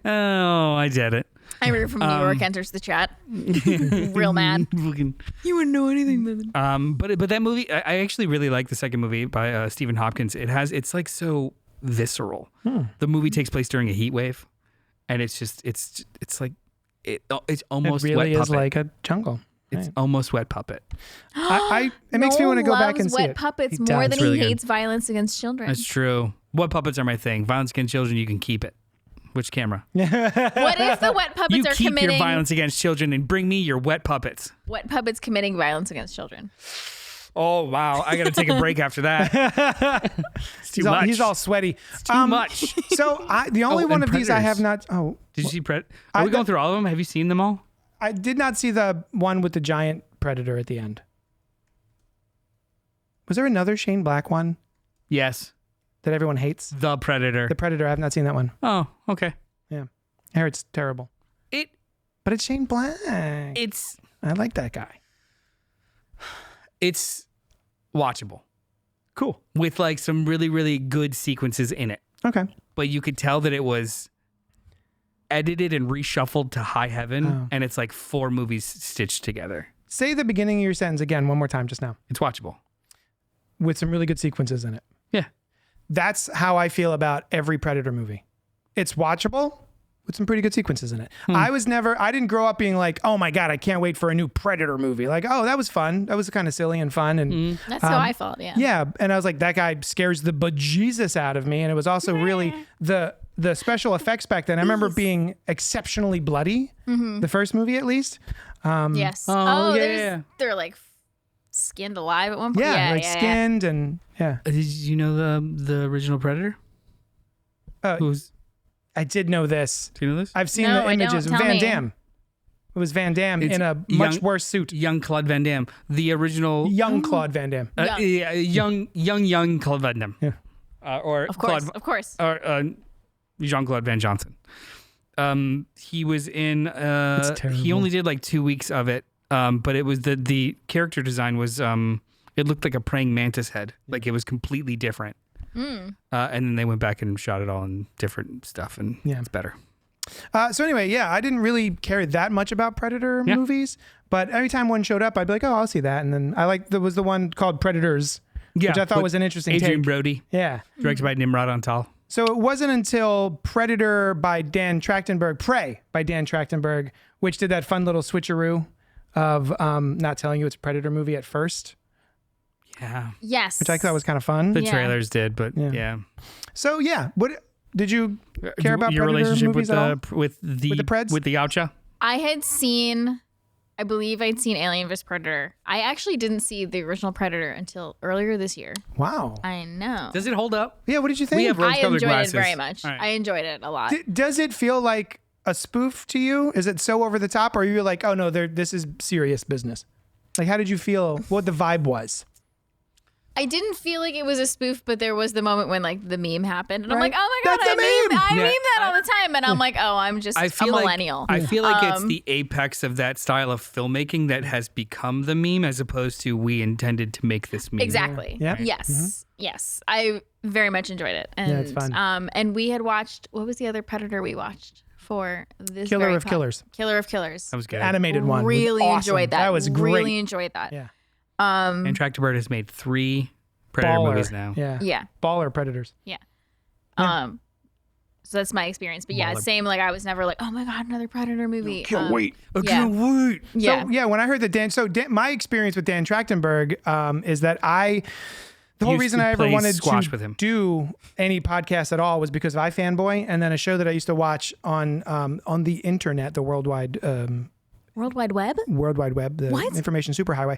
Oh, I did it. I read from New York enters the chat. Real mad. You wouldn't know anything about it. But that movie, I actually really like the second movie by Stephen Hopkins. It's like so visceral. The movie takes place during a heat wave, and it's like it's almost It really wet is puppet. like a jungle. It's Right. almost wet puppet. It makes me want to go back and see wet it. puppets He more does. than It's really he good. hates violence against children. That's true. Wet puppets are my thing. Violence against children, you can keep it. Which camera? What if the wet puppets You are keep committing your violence against children and bring me your wet puppets. wet puppets committing violence against children? Oh wow! I got to take a break after that. It's too much. He's all sweaty. too much. So the only one and of these I have Predators. not. Oh, Did you see Are we going through all of them? Have you seen them all? I did not see the one with the giant predator at the end. Was there another Shane Black one Yes. that everyone hates? The Predator. The Predator. I have not seen that one. Oh, okay. Yeah, I heard it's terrible. But it's Shane Black. It's I like that guy. it's watchable Cool. with like some really really good sequences in it. Okay. But you could tell that it was edited and reshuffled to high heaven, Oh. and it's like 4 movies stitched together. Say the beginning of your sentence again one more time just now It's watchable. with some really good sequences in it. Yeah. That's how I feel about every Predator movie. It's watchable with some pretty good sequences in it. I didn't grow up being like, oh my God, I can't wait for a new Predator movie. Like, oh, that was fun. That was kind of silly and fun. And That's how I felt. Yeah. yeah. And I was like, that guy scares the bejesus out of me. And it was also really the special effects back then. I remember being exceptionally bloody, the first movie at least. Yes. Oh, yeah, there's- yeah. they're like skinned alive at one point. Yeah, like yeah. skinned and yeah. Did you know the original Predator? Who's I did know this. do you know this? I've seen No, the I don't. images. Tell Van me. Damme. It was Van Damme It's in a much young- worse suit. Young Claude Van Damme. The original Young Claude Van Damme. young Claude Van Damme. Yeah. Or Of course. Claude, Of course. or Jean-Claude Van Johnson. He was in It's terrible. he only did like 2 weeks of it. But it was the character design was it looked like a praying mantis head. Like it was completely different. And then they went back and shot it all in different stuff, and it's better. So anyway, yeah, I didn't really care that much about Predator movies, but every time one showed up, I'd be like, oh, I'll see that. And then there was the one called Predators, which I thought with was an interesting Adrian take. Brody, Yeah. directed by Nimrod Antal. So it wasn't until Predator by Dan Trachtenberg, Prey by Dan Trachtenberg, which did that fun little switcheroo of not telling you it's a Predator movie at first, Yeah, Yes. which I thought was kind of fun. the Yeah. trailers did, but yeah. So yeah, what did you care about your Predator relationship movies with at all? with the Preds? with the Yautja? I believe I'd seen Alien vs. Predator. I actually didn't see the original Predator until earlier this year. Wow. I know. Does it hold up? Yeah, what did you think? We have I rose-colored enjoyed glasses. it very much. All right. I enjoyed it a lot. Does it feel like a spoof to you? Is it so over the top, or are you like, oh no, this is serious business? Like, how did you feel? What the vibe was? I didn't feel like it was a spoof, but there was the moment when like the meme happened, and I'm Right. like, oh my god, That's a meme! I meme that all the time, and I'm like, oh, I'm just a millennial. I feel like it's the apex of that style of filmmaking that has become the meme, as opposed to we intended to make this meme. Exactly. Yeah. Yes. Yes. I very much enjoyed it. And, it's fun. And we had watched, what was the other Predator we watched for this? Killer of Killers. Killer of Killers. That was good. Animated one. Really was awesome. enjoyed that. That was great. Really enjoyed that. Yeah. And Trachtenberg has made 3 Predator movies now. Yeah. Yeah. Baller Predators. Yeah. So that's my experience. But yeah, same. Like I was never like, oh my god, another Predator movie. Can't wait. I can't wait. Yeah. So yeah, when I heard that my experience with Dan Trachtenberg is that the whole Used reason to I ever play wanted squash to with him. do any podcast at all was because of iFanboy, and then a show that I used to watch on the internet, the World Wide Web, the information superhighway,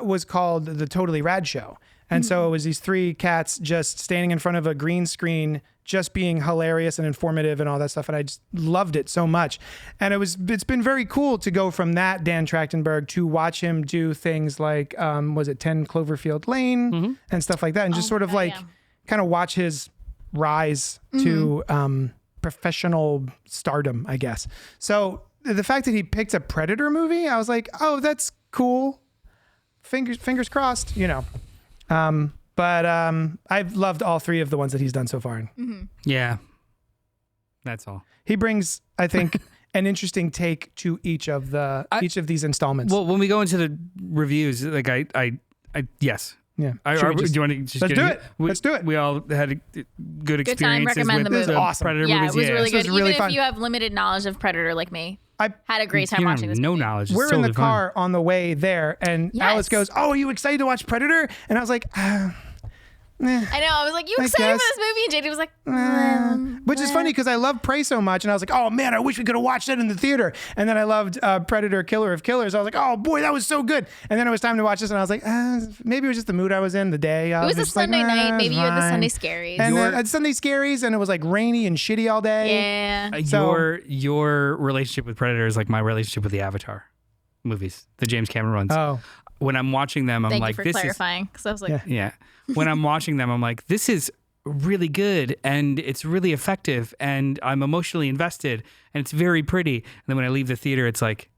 was called The Totally Rad Show. And so it was these 3 cats just standing in front of a green screen, just being hilarious and informative and all that stuff. And I just loved it so much. And it's been very cool to go from that Dan Trachtenberg to watch him do things like, was it 10 Cloverfield Lane and stuff like that. And just sort of kind of watch his rise to professional stardom, I guess. So the fact that he picked a Predator movie, I was like, oh, that's cool. Fingers crossed, But I've loved all 3 of the ones that he's done so far. Yeah. That's all. He brings, I think, an interesting take to each of these installments. Well, when we go into the reviews, like I yes. Yeah. Do you want to just let's do it? Let's do it. We all had good Good time. experiences Recommend with the movie. Awesome. Predator Yeah, movies. it was really good. This was really Even fun. if you have limited knowledge of Predator like me, I had a great time You watching this no movie. knowledge. It's We're in totally the fun. car on the way there, and Yes. Alice goes, "Oh, are you excited to watch Predator?" And I was like, I know. I was like, you I excited for guess. this movie? And JD was like, which is funny because I love Prey so much, and I was like, "Oh man, I wish we could have watched that in the theater." And then I loved Predator, Killer of Killers. I was like, "Oh boy, that was so good." And then it was time to watch this, and I was like, maybe it was just the mood I was in the day. it was a just like, Sunday night. it's Maybe you had the fine." Sunday scaries. And then Sunday scaries, and it was like rainy and shitty all day. Yeah. So- Your relationship with Predator is like my relationship with the Avatar movies, the James Cameron ones. Oh, When I'm watching them, I'm Thank like, you for this clarifying. Because I was like, Yeah. yeah. When I'm watching them, I'm like, this is really good and it's really effective and I'm emotionally invested and it's very pretty. And then when I leave the theater, it's like,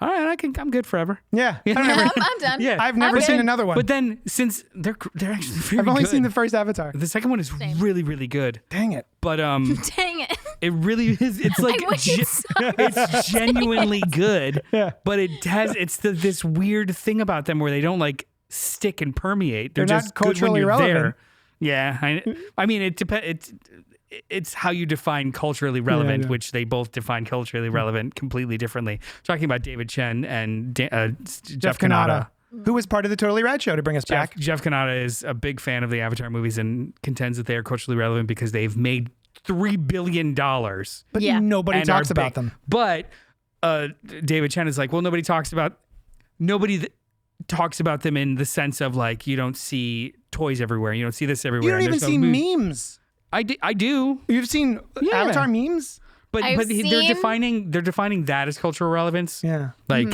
all right, I'm good forever. yeah. I don't I'm ever- done. Yeah. I've never I'm seen good. another one. But then since they're actually very I've only good. seen the first Avatar. The second one is Same. really, really good. Dang it. But Dang it. it really is. It's like I wish it sucked. it's genuinely good. Yeah. But it's this weird thing about them where they don't like stick and permeate. They're They're not just good when culturally you're relevant. there. Yeah. I mean, it depends. It's how you define culturally relevant, yeah. which they both define culturally relevant completely differently. Talking about David Chen and Jeff Kanata. Who was part of the Totally Rad Show to bring us back. Jeff Kanata is a big fan of the Avatar movies and contends that they are culturally relevant because they've made $3 billion. But Yeah. nobody and talks are about big. them. But David Chen is like, well, nobody talks about them in the sense of like, you don't see toys everywhere. You don't see this everywhere. You don't and even there's see no movies. memes. I do. You've seen Yeah. Avatar memes? But I've they're seen- defining that as cultural relevance. Yeah. Like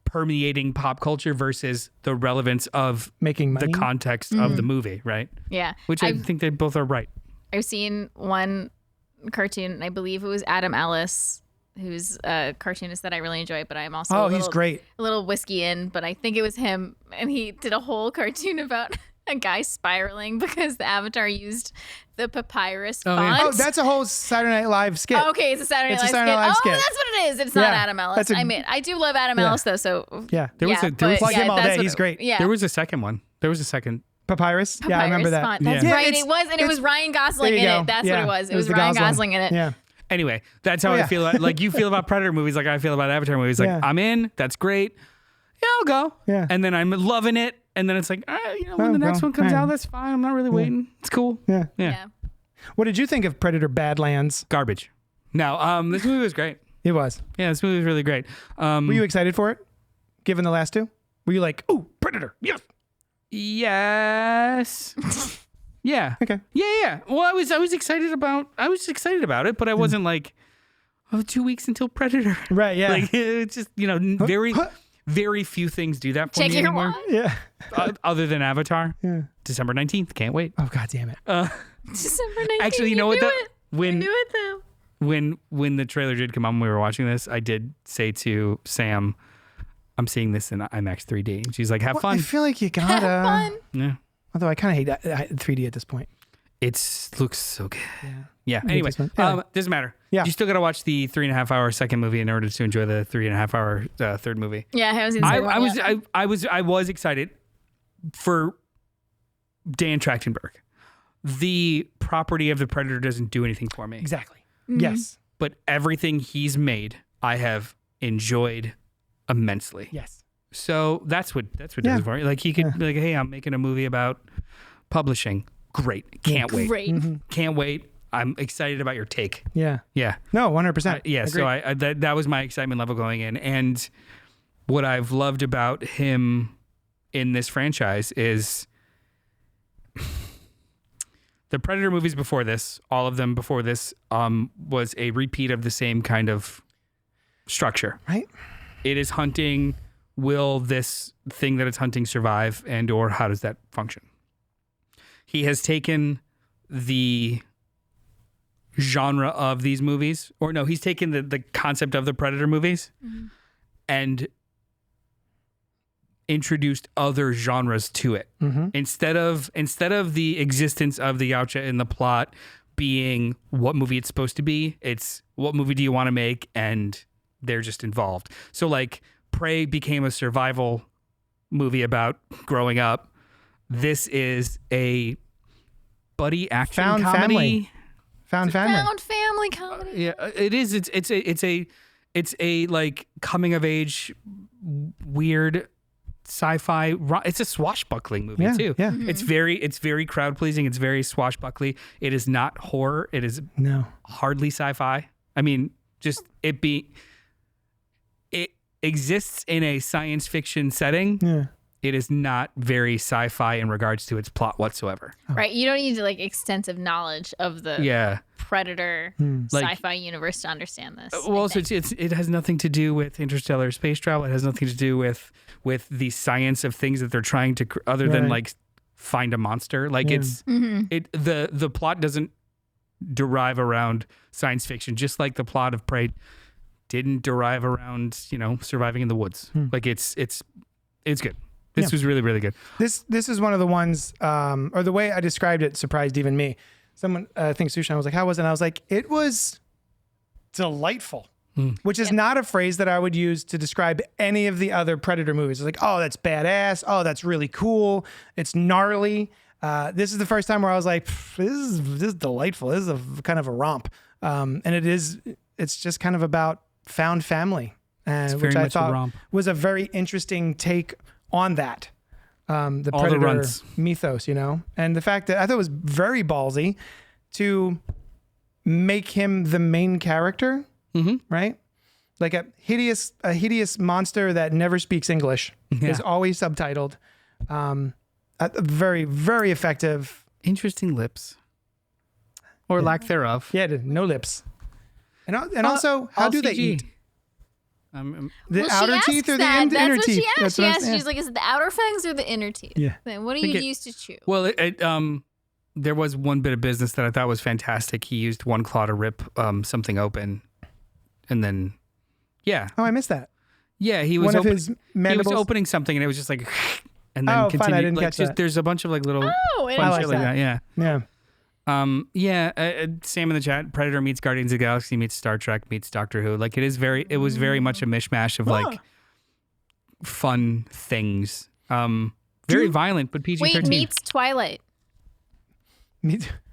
permeating pop culture versus the relevance of Making money. the context of the movie, right? Yeah. Which I think they both are right. I've seen one cartoon, and I believe it was Adam Ellis, who's a cartoonist that I really enjoy, but I'm also Oh, he's great. a little whiskey in, but I think it was him, and he did a whole cartoon about a guy spiraling because the Avatar used the papyrus Oh, yeah. font. Oh, that's a whole Saturday Night Live skit. Oh, okay, it's a Saturday It's a Night Saturday Night Live skit. skit. Oh, that's what it is. It's not Yeah, Adam Ellis. that's a- I mean, I do love Adam Yeah. Ellis though, so Yeah. There was but Plug him all that's day. what He's great. Yeah. There was a second one. There was a second. Papyrus? Yeah, I remember that. Font. That's Yeah. right. it's- It was, and it was Ryan Gosling There in you go. it. That's Yeah, what it was. It was the Ryan Gosling in it. Yeah. Anyway, that's how Oh, I yeah. feel. Like you feel about Predator movies, like I feel about Avatar movies. Like Yeah. I'm in. That's great. Yeah, I'll go. Yeah. And then I'm loving it. And then it's like, when the next go. one comes Yeah. out, that's fine. I'm not really waiting. It's cool. Yeah. Yeah. Yeah. What did you think of Predator Badlands? Garbage. No, this movie was great. It was. Yeah, this movie was really great. Were you excited for it, given the last two? Were you like, ooh, Predator, yes? Yes. Yeah. Okay. Yeah. Well, I was excited about it, but I wasn't like, 2 weeks until Predator. Right, yeah. Like, it's just, very few things do that for Check me your anymore. watch. Yeah. Other than Avatar. Yeah. December 19th. Can't wait. Oh, God damn it. December 19th. Actually, you know what? We knew it though. When the trailer did come out when we were watching this, I did say to Sam, I'm seeing this in IMAX 3D. And she's like, have fun. I feel like you gotta. Have fun. Yeah. Although I kind of hate that 3D at this point. It looks so good. Yeah. I hate Anyway, this one. Yeah. doesn't matter. Yeah. You still got to watch the 3.5 hour second movie in order to enjoy the 3.5 hour third movie. Yeah, I haven't seen the second one yet. I was excited for Dan Trachtenberg. The property of the Predator doesn't do anything for me. Exactly. Mm-hmm. Yes. But everything he's made, I have enjoyed immensely. Yes. So that's what does Yeah. it for me. Like he could be like, hey, I'm making a movie about publishing. Great. Can't wait. Great. Can't wait. I'm excited about your take. Yeah. Yeah. No, 100%. Yeah. Agreed. So that was my excitement level going in. And what I've loved about him in this franchise is the Predator movies before this, all of them before this, was a repeat of the same kind of structure. Right. It is hunting. Will this thing that it's hunting survive, and or how does that function? He has taken the genre of these movies, or no, he's taken the concept of the Predator movies and introduced other genres to it. Instead of the existence of the Yautja in the plot being what movie it's supposed to be, it's what movie do you want to make, and they're just involved. So like Prey became a survival movie about growing up. This is a buddy action Found comedy. family. Found family. Found family comedy. Yeah, it is. It's a like coming of age, weird sci-fi. It's a swashbuckling movie too. Yeah. It's very crowd pleasing. It's very swashbuckly. It is not horror. It is hardly sci-fi. I mean, just it exists in a science fiction setting. Yeah. It is not very sci-fi in regards to its plot whatsoever. Right. You don't need like extensive knowledge of the Predator sci-fi universe to understand this. Well, also it has nothing to do with interstellar space travel. It has nothing to do with the science of things that they're trying to other than like find a monster. Like the plot doesn't derive around science fiction, just like the plot of Prey didn't derive around, surviving in the woods. Like it's good. This was really, really good. This is one of the ones, or the way I described it surprised even me. Someone, I think Sushan was like, how was it? And I was like, it was delightful, which is not a phrase that I would use to describe any of the other Predator movies. It's like, oh, that's badass. Oh, that's really cool. It's gnarly. This is the first time where I was like, this is delightful. This is a kind of a romp. And it's just kind of about found family, which I thought was a very interesting take on that, the Predator mythos, and the fact that I thought it was very ballsy to make him the main character, right? Like a hideous monster that never speaks English is always subtitled. Very, very effective. Interesting lips, or lack thereof. Yeah, no lips. And also, how do they eat? The outer teeth or the inner teeth? That's what she asked. She's like, is it the outer fangs or the inner teeth? Yeah. Then what do you use to chew? Well, there was one bit of business that I thought was fantastic. He used one claw to rip something open, and then, Oh, I missed that. Yeah, he was his mandibles. He was opening something, and it was just like, and then continued. Fine, I didn't catch that. There's a bunch of like little I like that. Yeah. Sam in the chat, Predator meets Guardians of the Galaxy meets Star Trek meets Doctor Who. Like it was very much a mishmash of like fun things. Very violent, but PG-13. Wait, meets Twilight.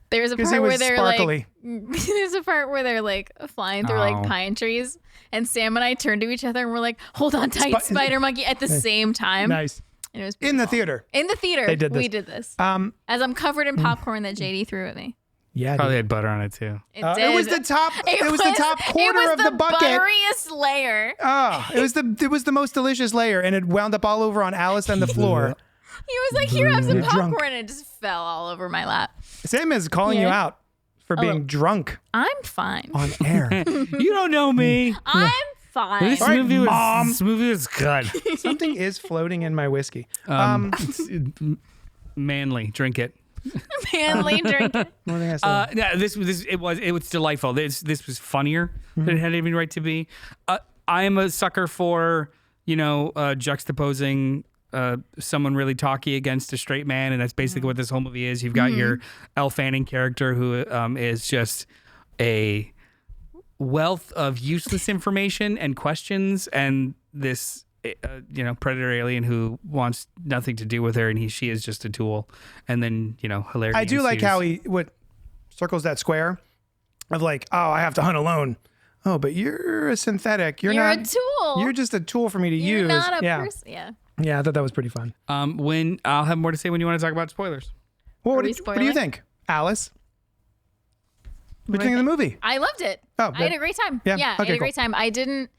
There's a part where they're sparkly. there's a part where they're like flying through like pine trees, and Sam and I turn to each other and we're like, hold on tight, Spider Monkey, at the same time. Nice. And it was in the theater. In the theater, they did this. We did this. As I'm covered in popcorn that JD threw at me. Yeah, probably had butter on it too. It was the top. It was the top quarter of the bucket. It was the butteriest layer. Oh, it was the most delicious layer, and it wound up all over on Alice and the floor. He was like, "Here, have some popcorn," and it just fell all over my lap. Sam is calling you out for being drunk I'm fine. on air. You don't know me. I'm fine. This All right, movie was good. Something is floating in my whiskey. Manly, drink it. Manly drinking. What was I gonna say? Yeah, it was delightful. This was funnier than it had any right to be. I am a sucker for juxtaposing someone really talky against a straight man, and that's basically what this whole movie is. You've got your Elle Fanning character who is just a wealth of useless information and questions, and this predator alien who wants nothing to do with her, and she is just a tool. And then hilarity. I do like ensues. how he circles that square of like, oh, I have to hunt alone. Oh, but you're a synthetic. You're not a tool. You're just a tool for me to You're use. not a yeah. person. Yeah. Yeah, I thought that was pretty fun. When I'll have more to say when you want to talk about spoilers. Well, what we do you spoiling? think, Alice? What do you think of the movie? I loved it. Oh, I had good. a great time. Yeah? I had Okay, a great time. I didn't.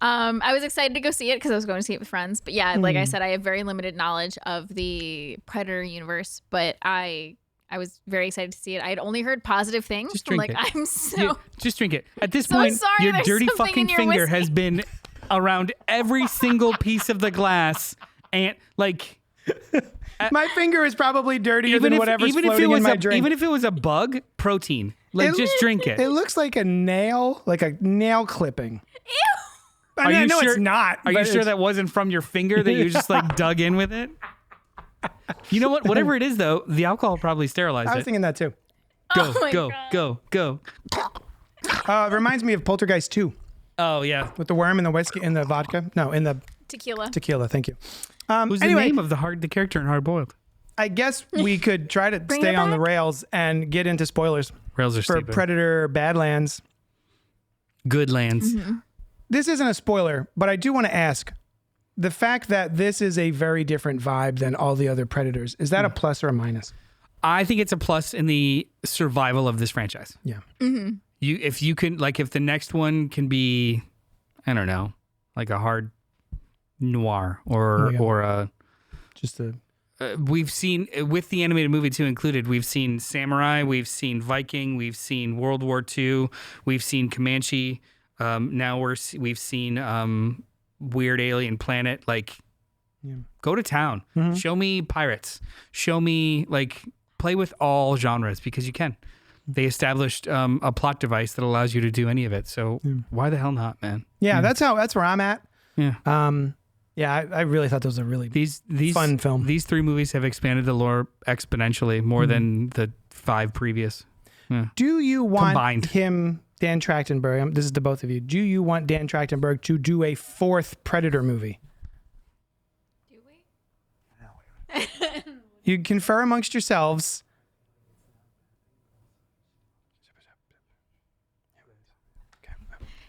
I was excited to go see it because I was going to see it with friends. But yeah, like I said, I have very limited knowledge of the Predator universe. But I was very excited to see it. I had only heard positive things. Just I'm drink like, it. I'm so. Yeah, just drink it. At this So point, sorry, your there's dirty something fucking in your finger whiskey. has been around every single piece of the glass, and like. My finger is probably dirtier than whatever's floating in my drink. Even if it was a bug, protein. Like, just drink it. It looks like a nail clipping. Ew. I mean, I know it's not. Are you but sure it's- that wasn't from your finger that you just like dug in with it? You know what? Whatever it is, though, the alcohol probably sterilized I was it. thinking that too. Go, Oh my go, God. go. It reminds me of Poltergeist 2 Oh yeah. with the worm in the whiskey, in the vodka. No, in the Tequila. tequila. Thank you. Who's Anyway, the name of the character in Hard Boiled? I guess we could try to Bring stay it on the back? rails and get into spoilers Rails are for stupid. Predator Badlands. Good lands. This isn't a spoiler, but I do want to ask, the fact that this is a very different vibe than all the other Predators, is that a plus or a minus? I think it's a plus in the survival of this franchise. Yeah. If the next one can be, I don't know, like a hard noir or a. Just a We've seen with the animated movie too included. We've seen samurai, we've seen Viking, we've seen World War II, we've seen Comanche. Now we've seen weird alien planet. Like, go to town. Show me pirates. Show me play with all genres because you can. They established a plot device that allows you to do any of it. So why the hell not, man? Yeah, that's where I'm at. Yeah. Yeah, I really thought those were really These fun film. These 3 movies have expanded the lore exponentially more than the 5 previous. Yeah. Do you want Combined. him, Dan Trachtenberg, this is to both of you, do you want Dan Trachtenberg to do a 4th Predator movie? Do we? You confer amongst yourselves.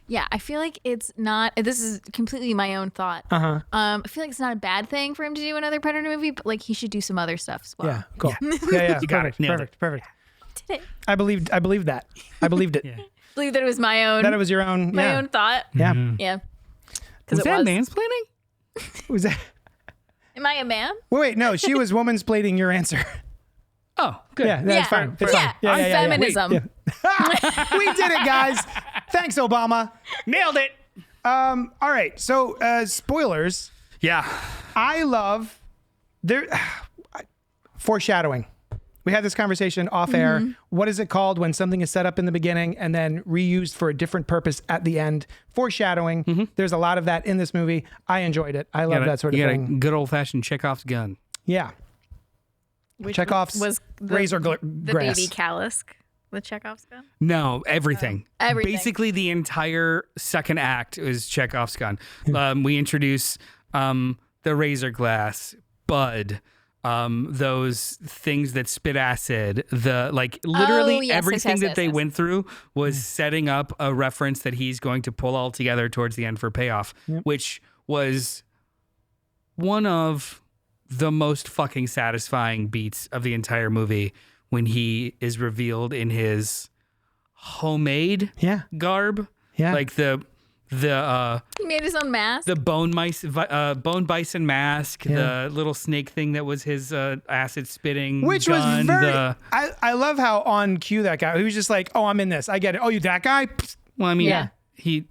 Yeah, I feel like it's not. This is completely my own thought. I feel like it's not a bad thing for him to do another Predator movie, but he should do some other stuff as well. Yeah, cool. Yeah. You got it. Nailed it. Perfect. Did it? I believed that. I believed it. Believe that it was my own. That it was your own. my own thought. Yeah. Yeah. Was Because that it was. mansplaining? Was that? Am I a man? Wait, no. She was woman's plating your answer. Oh, good. Yeah, that's fine. It's Yeah. fine. On feminism. We did it, guys. Thanks, Obama. Nailed it. All right. So, spoilers. Yeah. I love foreshadowing. We had this conversation off air. What is it called when something is set up in the beginning and then reused for a different purpose at the end? Foreshadowing. There's a lot of that in this movie. I enjoyed it. I love that sort of You got thing. a good old fashioned Chekhov's gun. Yeah. Which Chekhov's was the, razor the grass. baby Calisk. The Chekhov's gun. No, everything. Everything. Basically, the entire second act is Chekhov's gun. We introduce the razor glass, Bud, those things that spit acid, literally yes, everything yes, that they yes. went through was setting up a reference that he's going to pull all together towards the end for payoff, which was one of the most fucking satisfying beats of the entire movie when he is revealed in his homemade garb. Yeah. Like the He made his own mask. The bone bison mask, the little snake thing that was his acid spitting Which gun, was very... I love how on cue that guy, he was just like, oh, I'm in this. I get it. Oh, you that guy? Well, I mean, he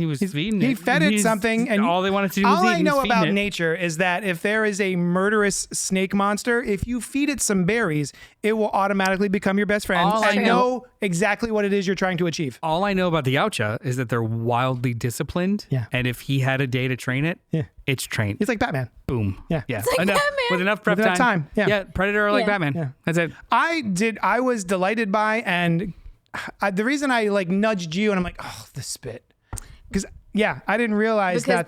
was feeding it. He fed it something, and all they wanted to do was eat. All I and know was feeding about it. nature is that if there is a murderous snake monster, if you feed it some berries, it will automatically become your best friend. All I and know- know exactly what it is you're trying to achieve. All I know about the Yautja is that they're wildly disciplined. Yeah. And if he had a day to train it, it's trained. It's like Batman. Boom. Yeah. Yeah. like Batman. With enough prep With enough time. Yeah. Yeah. Predator or like Batman. Yeah. That's it. I was delighted by, and the reason I like nudged you and I'm like, oh, the spit. Because, I didn't realize because that.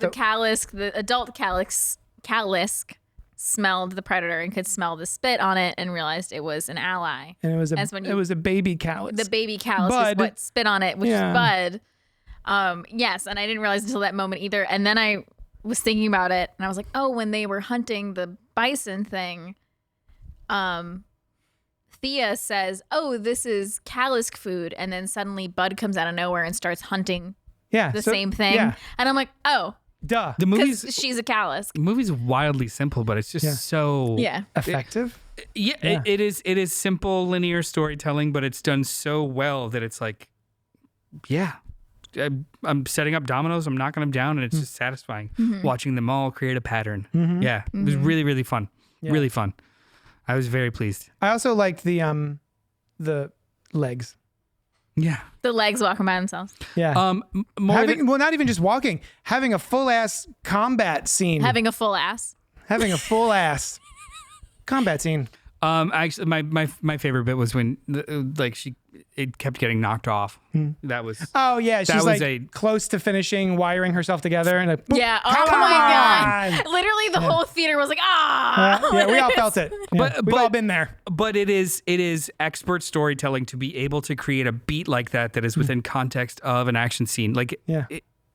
the adult Callisk smelled the predator and could smell the spit on it and realized it was an ally. And it was it was a baby callus. The baby callus Bud. is what spit on it, which is Bud. Yes, and I didn't realize until that moment either. And then I was thinking about it, and I was like, oh, when they were hunting the bison thing, Thea says, oh, this is Callisk food, and then suddenly Bud comes out of nowhere and starts hunting the same thing. Yeah. And I'm like, oh, duh. The because movie's she's a Callisk. the movie's wildly simple, but it's just so Effective. It is simple linear storytelling, but it's done so well that it's like, I'm setting up dominoes, I'm knocking them down, and it's just satisfying watching them all create a pattern. Yeah, it was really, really fun. Really fun. I was very pleased. I also liked the legs. Yeah. The legs walking by themselves. Yeah. More than- Not even just walking, having a full ass combat scene. Having a full ass. Having a full ass combat scene. Actually, my favorite bit was when it kept getting knocked off. That was Oh yeah, she's was like close to finishing wiring herself together, and like, boop, Yeah. Oh come my on! god. Literally, the whole theater was like, ah. Yeah, we all felt it. Yeah, But- we've all been there. But it is expert storytelling to be able to create a beat like that is within context of an action scene. Like, Yeah.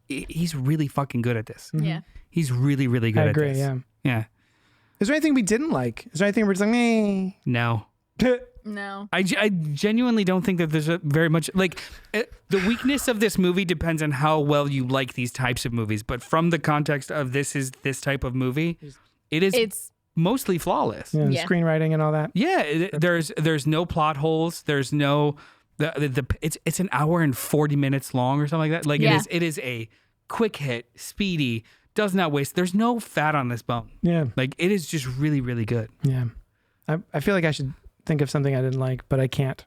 he's really fucking good at this. Yeah. He's really, really good I at agree. this. Yeah. Yeah. Is there anything we didn't like? Is there anything we're just like, meh? No. No. I genuinely don't think that there's very much the weakness of this movie depends on how well you like these types of movies. But from the context of this is this type of movie, it's mostly flawless. Yeah, Yeah. Screenwriting and all that. Yeah, there's no plot holes. There's no it's an hour and 40 minutes long or something like that. Like Yeah. it is a quick hit, speedy, does not waste. There's no fat on this bone. Yeah. Like it is just really, really good. Yeah. I feel like I should think of something I didn't like, but I can't.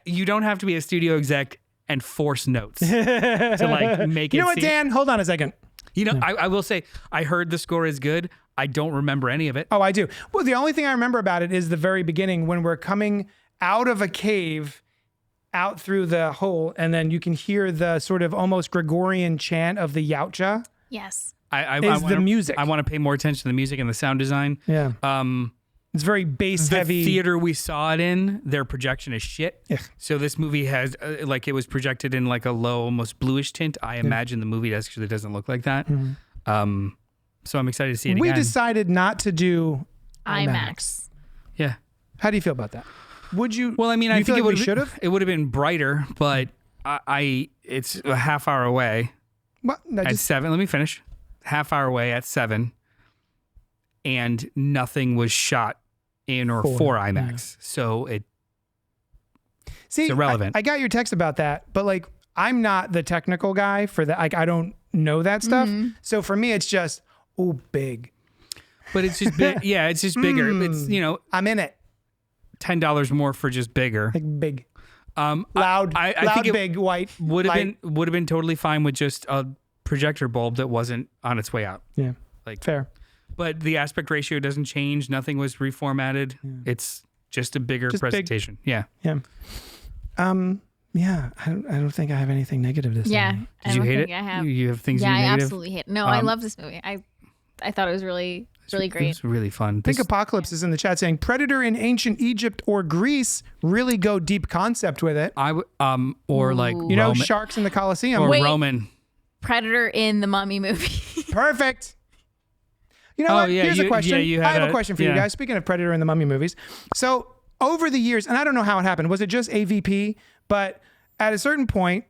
You don't have to be a studio exec and force notes to like make it. You know what, seem- Dan? Hold on a second. You know, I will say I heard the score is good. I don't remember any of it. Oh, I do. Well, the only thing I remember about it is the very beginning when we're coming out of a cave out through the hole, and then you can hear the sort of almost Gregorian chant of the Yautja. Yes. The music. I want to pay more attention to the music and the sound design. Yeah. It's very bass The heavy. theater we saw it in, their projection is shit. Yeah. So this movie has it was projected in like a low, almost bluish tint. I imagine the movie actually doesn't look like that. So I'm excited to see it We again. decided not to do IMAX. Yeah. How do you feel about that? Would you? Well, I mean, you I feel think like it we should have. It would have been brighter, but it's a half hour away What? No, at 7. Let me finish. Half hour away at 7, and nothing was shot in or for IMAX. So it's irrelevant. I got your text about that, but like I'm not the technical guy for that. Like I don't know that stuff. So for me, it's just big. But it's just big. Yeah, it's just bigger. It's I'm in it. $10 more for just bigger. Like big, Loud. I loud, think it big, white. would have light. been totally fine with just a projector bulb that wasn't on its way out. Yeah, Like fair. But the aspect ratio doesn't change. Nothing was reformatted. It's just a bigger Just big. presentation. Yeah. Yeah. Yeah. I don't think I have anything negative to say. Yeah. Did you hate it? I have. You have things Yeah, you I negative? absolutely hate it. No, I love this movie. I thought it was really great. It's really fun. Think Apocalypse is in the chat saying Predator in ancient Egypt or Greece really go deep concept with it. Or like You know, Roman, sharks in the Colosseum. or Wait. Roman. Predator in the Mummy movie. Perfect. You know Oh, what? yeah, Here's a question. you I had have a question for you guys. Speaking of Predator and the Mummy movies. So over the years, and I don't know how it happened. Was it just AVP? But at a certain point,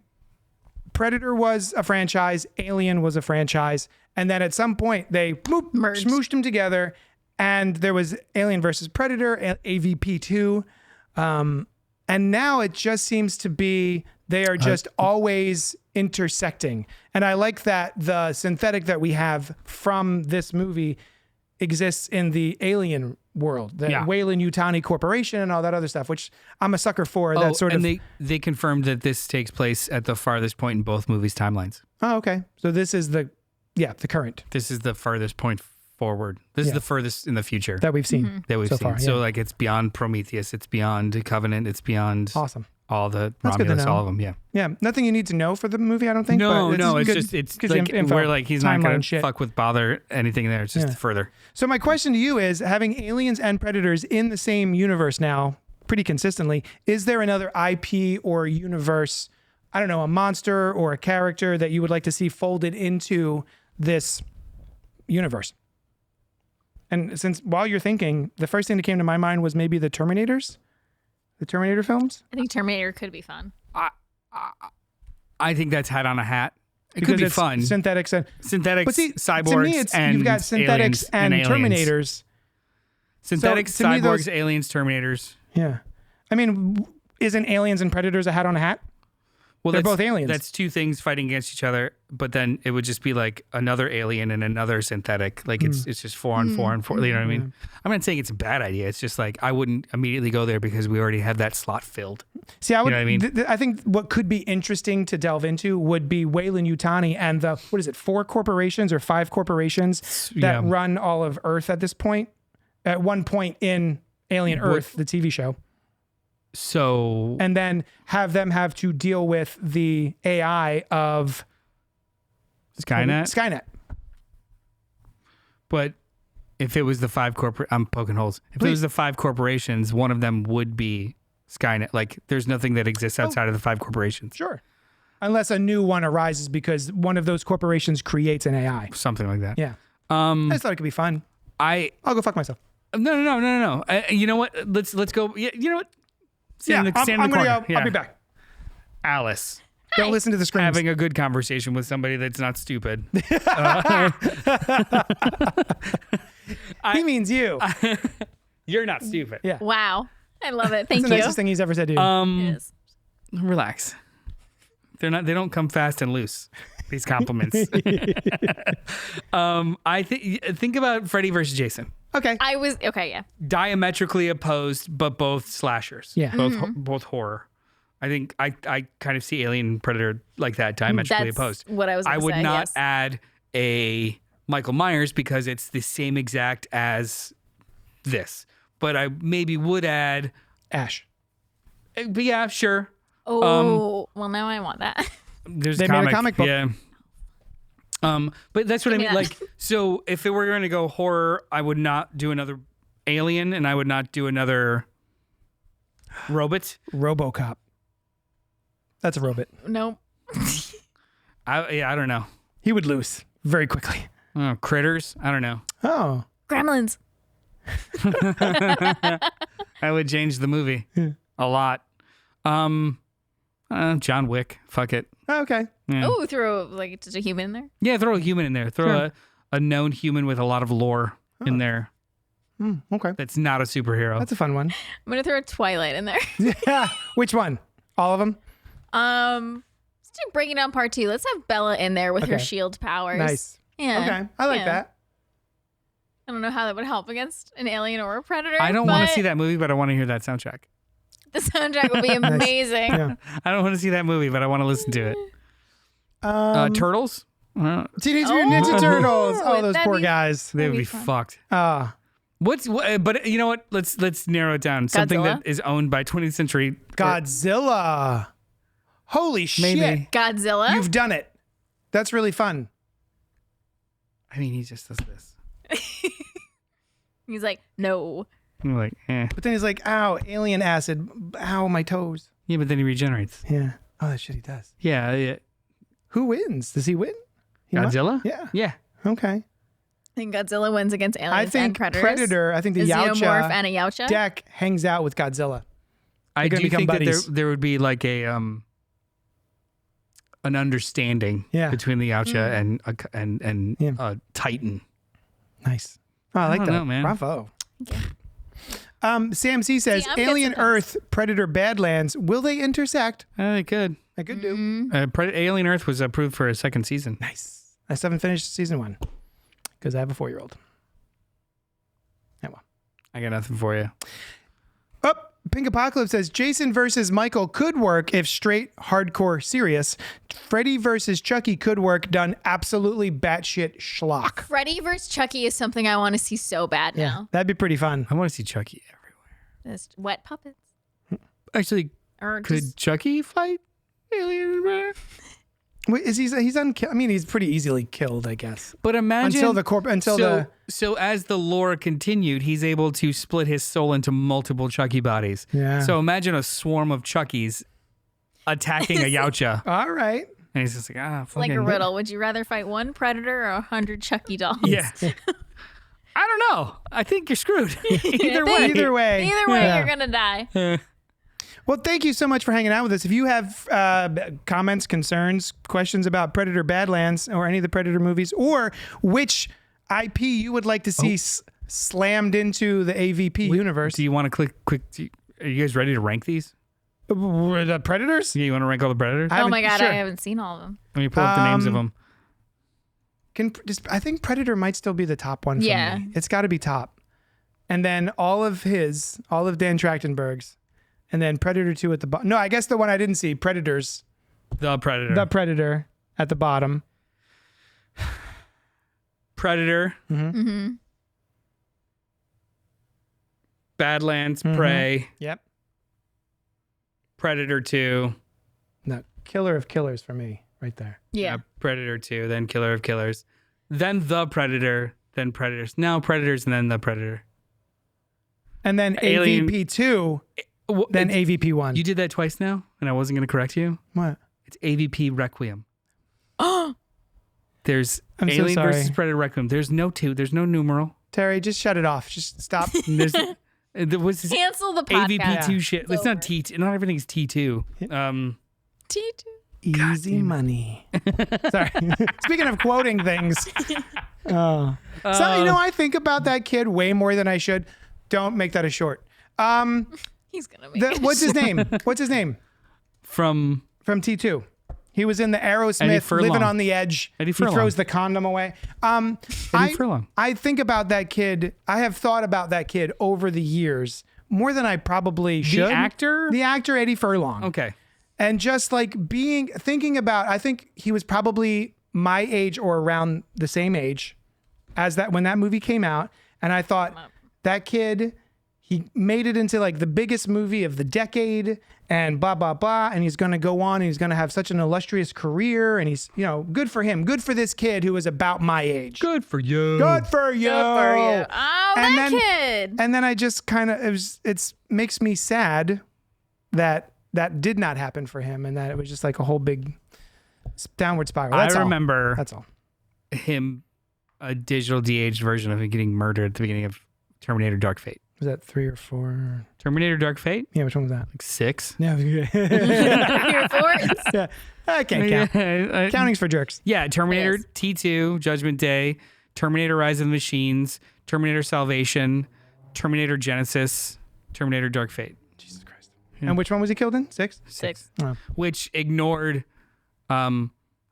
Predator was a franchise, Alien was a franchise, and then at some point they Merged. smooshed them together, and there was Alien versus Predator, AVP 2, and now it just seems to be they are just always intersecting. And I like that the synthetic that we have from this movie exists in the Alien world, the Weyland-Yutani Corporation and all that other stuff, which I'm a sucker for. That sort of. And they confirmed that this takes place at the farthest point in both movies' timelines. Oh, okay. So this is the current This is the farthest point forward. This is the furthest in the future that we've seen. that we've so seen. far. So like it's beyond Prometheus, it's beyond Covenant, it's beyond Awesome. all the That's good to Romulus, know. all of them. Yeah. Yeah, nothing you need to know for the movie, I don't think. No, but it's good- just it's gives you like info, we're like he's not timeline gonna shit. fuck with bother anything there. It's just further. So my question to you is, having aliens and predators in the same universe now pretty consistently, is there another IP or universe, I don't know, a monster or a character that you would like to see folded into this universe? And since while you're thinking, the first thing that came to my mind was maybe the Terminator films. I think Terminator could be fun. I think that's hat on a hat. It Because could be it's fun. Synthetics and Synthetics, but see, cyborgs, to me, it's and you've got synthetics aliens and aliens. Terminators. Synthetics, So, to me, cyborgs, those- aliens, Terminators. Yeah, I mean, isn't aliens and predators a hat on a hat? Well, They're that's- both aliens. That's two things fighting against each other, but then it would just be like another alien and another synthetic. Like it's just 4 on 4 and 4. You know what I mean? I'm not saying it's a bad idea. It's just like I wouldn't immediately go there because we already have that slot filled. See, I would. You know what I mean? I think what could be interesting to delve into would be Weyland-Yutani and the 4 corporations or 5 corporations that run all of Earth at this point. At one point in Alien Earth, the TV show. So And then have them have to deal with the AI of Skynet. But if it was the 5 I'm poking holes. If it was the 5 corporations, one of them would be Skynet. Like there's nothing that exists outside of the 5 corporations. Sure. Unless a new one arises because one of those corporations creates an AI. Something like that. Yeah. I just thought it could be fun. I'll go fuck myself. No. You know what? Let's go. You know what? Stand in the I'm gonna corner. go. I'll be back. Alice. Don't listen to the screams. Having a good conversation with somebody that's not stupid. He means you. You're not stupid. Yeah. Wow. I love it. Thank It's the you. nicest thing he's ever said to you. It is. Relax. They don't come fast and loose. These compliments. I think about Freddy versus Jason. Okay. Yeah. Diametrically opposed, but both slashers. Yeah. Both horror. I think I kind of see Alien and Predator like that, diametrically That's opposed. what I was gonna I would say, not yes. add a Michael Myers because it's the same exact as this. But I maybe would add Ash. but yeah, sure. Oh, well, now I want that. There's They made a comic book. Yeah. But that's what I Give mean. me Like, that. so if it were going to go horror, I would not do another Alien, and I would not do another Robot. RoboCop. That's a robot. Nope. I don't know. He would lose very quickly. Critters. I don't know. Oh. Gremlins. I would change the movie a lot. John Wick. Fuck it. Okay. Yeah. Oh, throw like just a human in there. Yeah, throw a human in there. Throw Sure. a known human with a lot of lore in there. Okay. That's not a superhero. That's a fun one. I'm gonna throw a Twilight in there. Yeah. Which one? All of them? Let's do Breaking Down Part 2. Let's have Bella in there with her Okay. shield powers. Nice. Yeah. Okay. I like Yeah. that. I don't know how that would help against an alien or a predator. I don't want to but see that movie, but I want to hear that soundtrack. The soundtrack would be amazing. Yeah. I don't want to see that movie, but I want to listen to it. Turtles? Teenage Mutant Ninja Turtles. Oh, those that'd poor be- guys. They would be be fun. fucked. But you know what? Let's narrow it down. Something Godzilla? that is owned by 20th Century. Godzilla. Holy shit. Maybe. Godzilla. You've done it. That's really fun. I mean, he just does this. He's like, no. I'm like, eh. But then he's like, ow, alien acid. Ow, my toes. Yeah, but then he regenerates. Yeah. Oh, that shit he does. Yeah. Who wins? Does he win? He might- Godzilla? Yeah. Yeah. Okay. I think Godzilla wins against aliens I and think predators. Predator, I think the a xenomorph Yautja and a Yautja. deck hangs out with Godzilla. I gonna do become think buddies. that there would be like an understanding between the Yautja and Titan. Nice. Oh, I like that. Know, man. Bravo. Sam C says, Alien Earth, Predator Badlands, will they intersect? They could. They could do. Alien Earth was approved for a second season. Nice. I still haven't finished season 1 because I have a 4-year-old. Yeah, well. I got nothing for you. Oh, Pink Apocalypse says, Jason versus Michael could work if straight, hardcore, serious. Freddy versus Chucky could work done absolutely batshit schlock. Freddy versus Chucky is something I want to see so bad now. That'd be pretty fun. I want to see Chucky everywhere. Just wet puppets. Actually, Or could just, Chucky fight Alien? Wait, he's I mean, he's pretty easily killed, I guess. But imagine so as the lore continued, he's able to split his soul into multiple Chucky bodies. Yeah. So imagine a swarm of Chuckies attacking a Yautja. All right. And he's just like, like a riddle. Would you rather fight one predator or 100 Chucky dolls? Yeah. I don't know. I think you're screwed. Either way, you're gonna die. Well, thank you so much for hanging out with us. If you have comments, concerns, questions about Predator Badlands or any of the Predator movies, or which IP you would like to see slammed into the AVP universe. Do you want to quick? Are you guys ready to rank these? The Predators? Yeah, you want to rank all the Predators? Oh my God, I haven't seen all of them. Let me pull up the names of them. I think Predator might still be the top one for me. It's got to be top. And then all of Dan Trachtenberg's. And then Predator 2 at the bottom. No, I guess the one I didn't see, Predators. The Predator. The Predator at the bottom. Predator. Mm-hmm. Badlands, Prey. Yep. Predator 2. No, Killer of Killers for me, right there. Yeah. Predator 2, then Killer of Killers. Then The Predator, then Predators. Now Predators, and then The Predator. And then AVP 2. Then AVP 1. You did that twice now, and I wasn't going to correct you. What? It's AVP Requiem. Oh, There's I'm so Alien sorry. versus Predator Requiem. There's no 2. There's no numeral. Terry, just shut it off. Just stop. There was this cancel the podcast. AVP2 shit. It's not T2. Not everything's T2. T2. Easy money. Sorry. Speaking of quoting things. So, I think about that kid way more than I should. Don't make that a short. He's gonna make it. What's his name? What's his name? From T2. He was in the Aerosmith, Living on the Edge. Eddie He Furlong. throws the condom away. Eddie Furlong. I think about that kid. I have thought about that kid over the years more than I probably should. The actor? The actor Eddie Furlong. Okay. And just like thinking about, I think he was probably my age or around the same age as that when that movie came out. And I thought that kid, he made it into like the biggest movie of the decade and blah, blah, blah. And he's going to go on and he's going to have such an illustrious career. And he's, good for him. Good for this kid who is about my age. Good for you. Good for you. Good for you. Oh, And that then- kid. And then I just kind of, it makes me sad that did not happen for him and that it was just like a whole big downward spiral. That's I all. remember That's all. him, a digital de-aged version of him getting murdered at the beginning of Terminator Dark Fate. Was that 3 or 4? Terminator Dark Fate? Yeah, which one was that? Like 6. Yeah. Here for it. Yeah. I can't count. Counting's for jerks. Yeah, Terminator It is. T2, Judgment Day, Terminator Rise of the Machines, Terminator Salvation, Terminator Genesis, Terminator Dark Fate. Jesus Christ. And which one was he killed in? 6? 6. Oh, Which ignored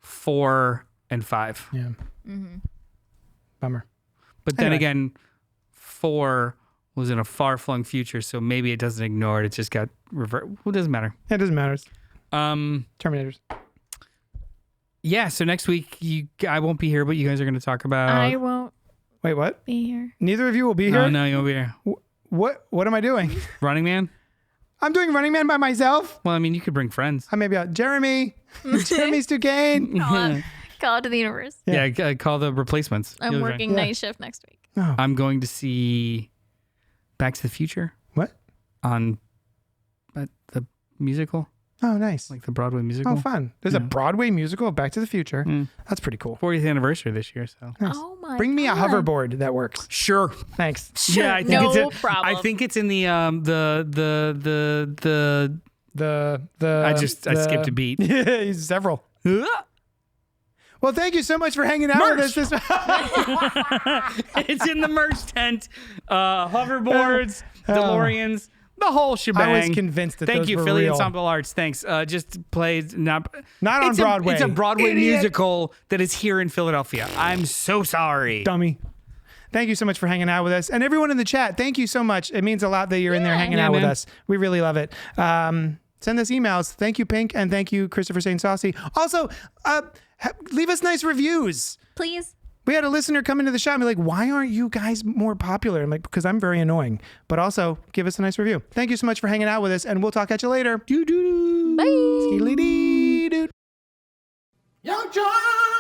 4 and 5. yeah. Bummer. But then Anyway. again, 4 was in a far-flung future, so maybe it doesn't ignore it. It just got reversed. Well, it doesn't matter. It doesn't matter. Um, Terminators. yeah, so next week, I won't be here, but you guys are going to talk about... I won't Wait, what? be here. Neither of you will be here? No, you won't be here. What am I doing? Running Man? I'm doing Running Man by myself? Well, I mean, you could bring friends. I may be out. Jeremy. Jeremy Stucane. Call it to the universe. Yeah, call the replacements. I'm You'll be working fine. night shift next week. Oh. I'm going to see Back to the Future What? on the musical, Oh, nice. like the Broadway musical. Oh, fun. There's a Broadway musical of Back to the Future. That's pretty cool. 40th anniversary this year, so. Nice. Oh my Bring me a God. hoverboard that works. Sure. Thanks. Sure, Yeah, I think no it's problem. I think it's in the I skipped a beat. Several. Well, thank you so much for hanging out with us. It's in the merch tent. Hoverboards, DeLoreans, the whole shebang. I was convinced that Thank those you, were Philly real. Ensemble Arts. Thanks. Just played not on Broadway. It's a Broadway Idiot. musical that is here in Philadelphia. I'm so sorry. Dummy. Thank you so much for hanging out with us. And everyone in the chat, thank you so much. It means a lot that you're in there hanging out with us. We really love it. Send us emails. Thank you, Pink, and thank you, Christopher St. Saucy. Also, leave us nice reviews. Please. We had a listener come into the shop and be like, why aren't you guys more popular? I'm like, because I'm very annoying. But also, give us a nice review. Thank you so much for hanging out with us, and we'll talk at you later. Bye. Skidly-dee, dude. YunkJunk!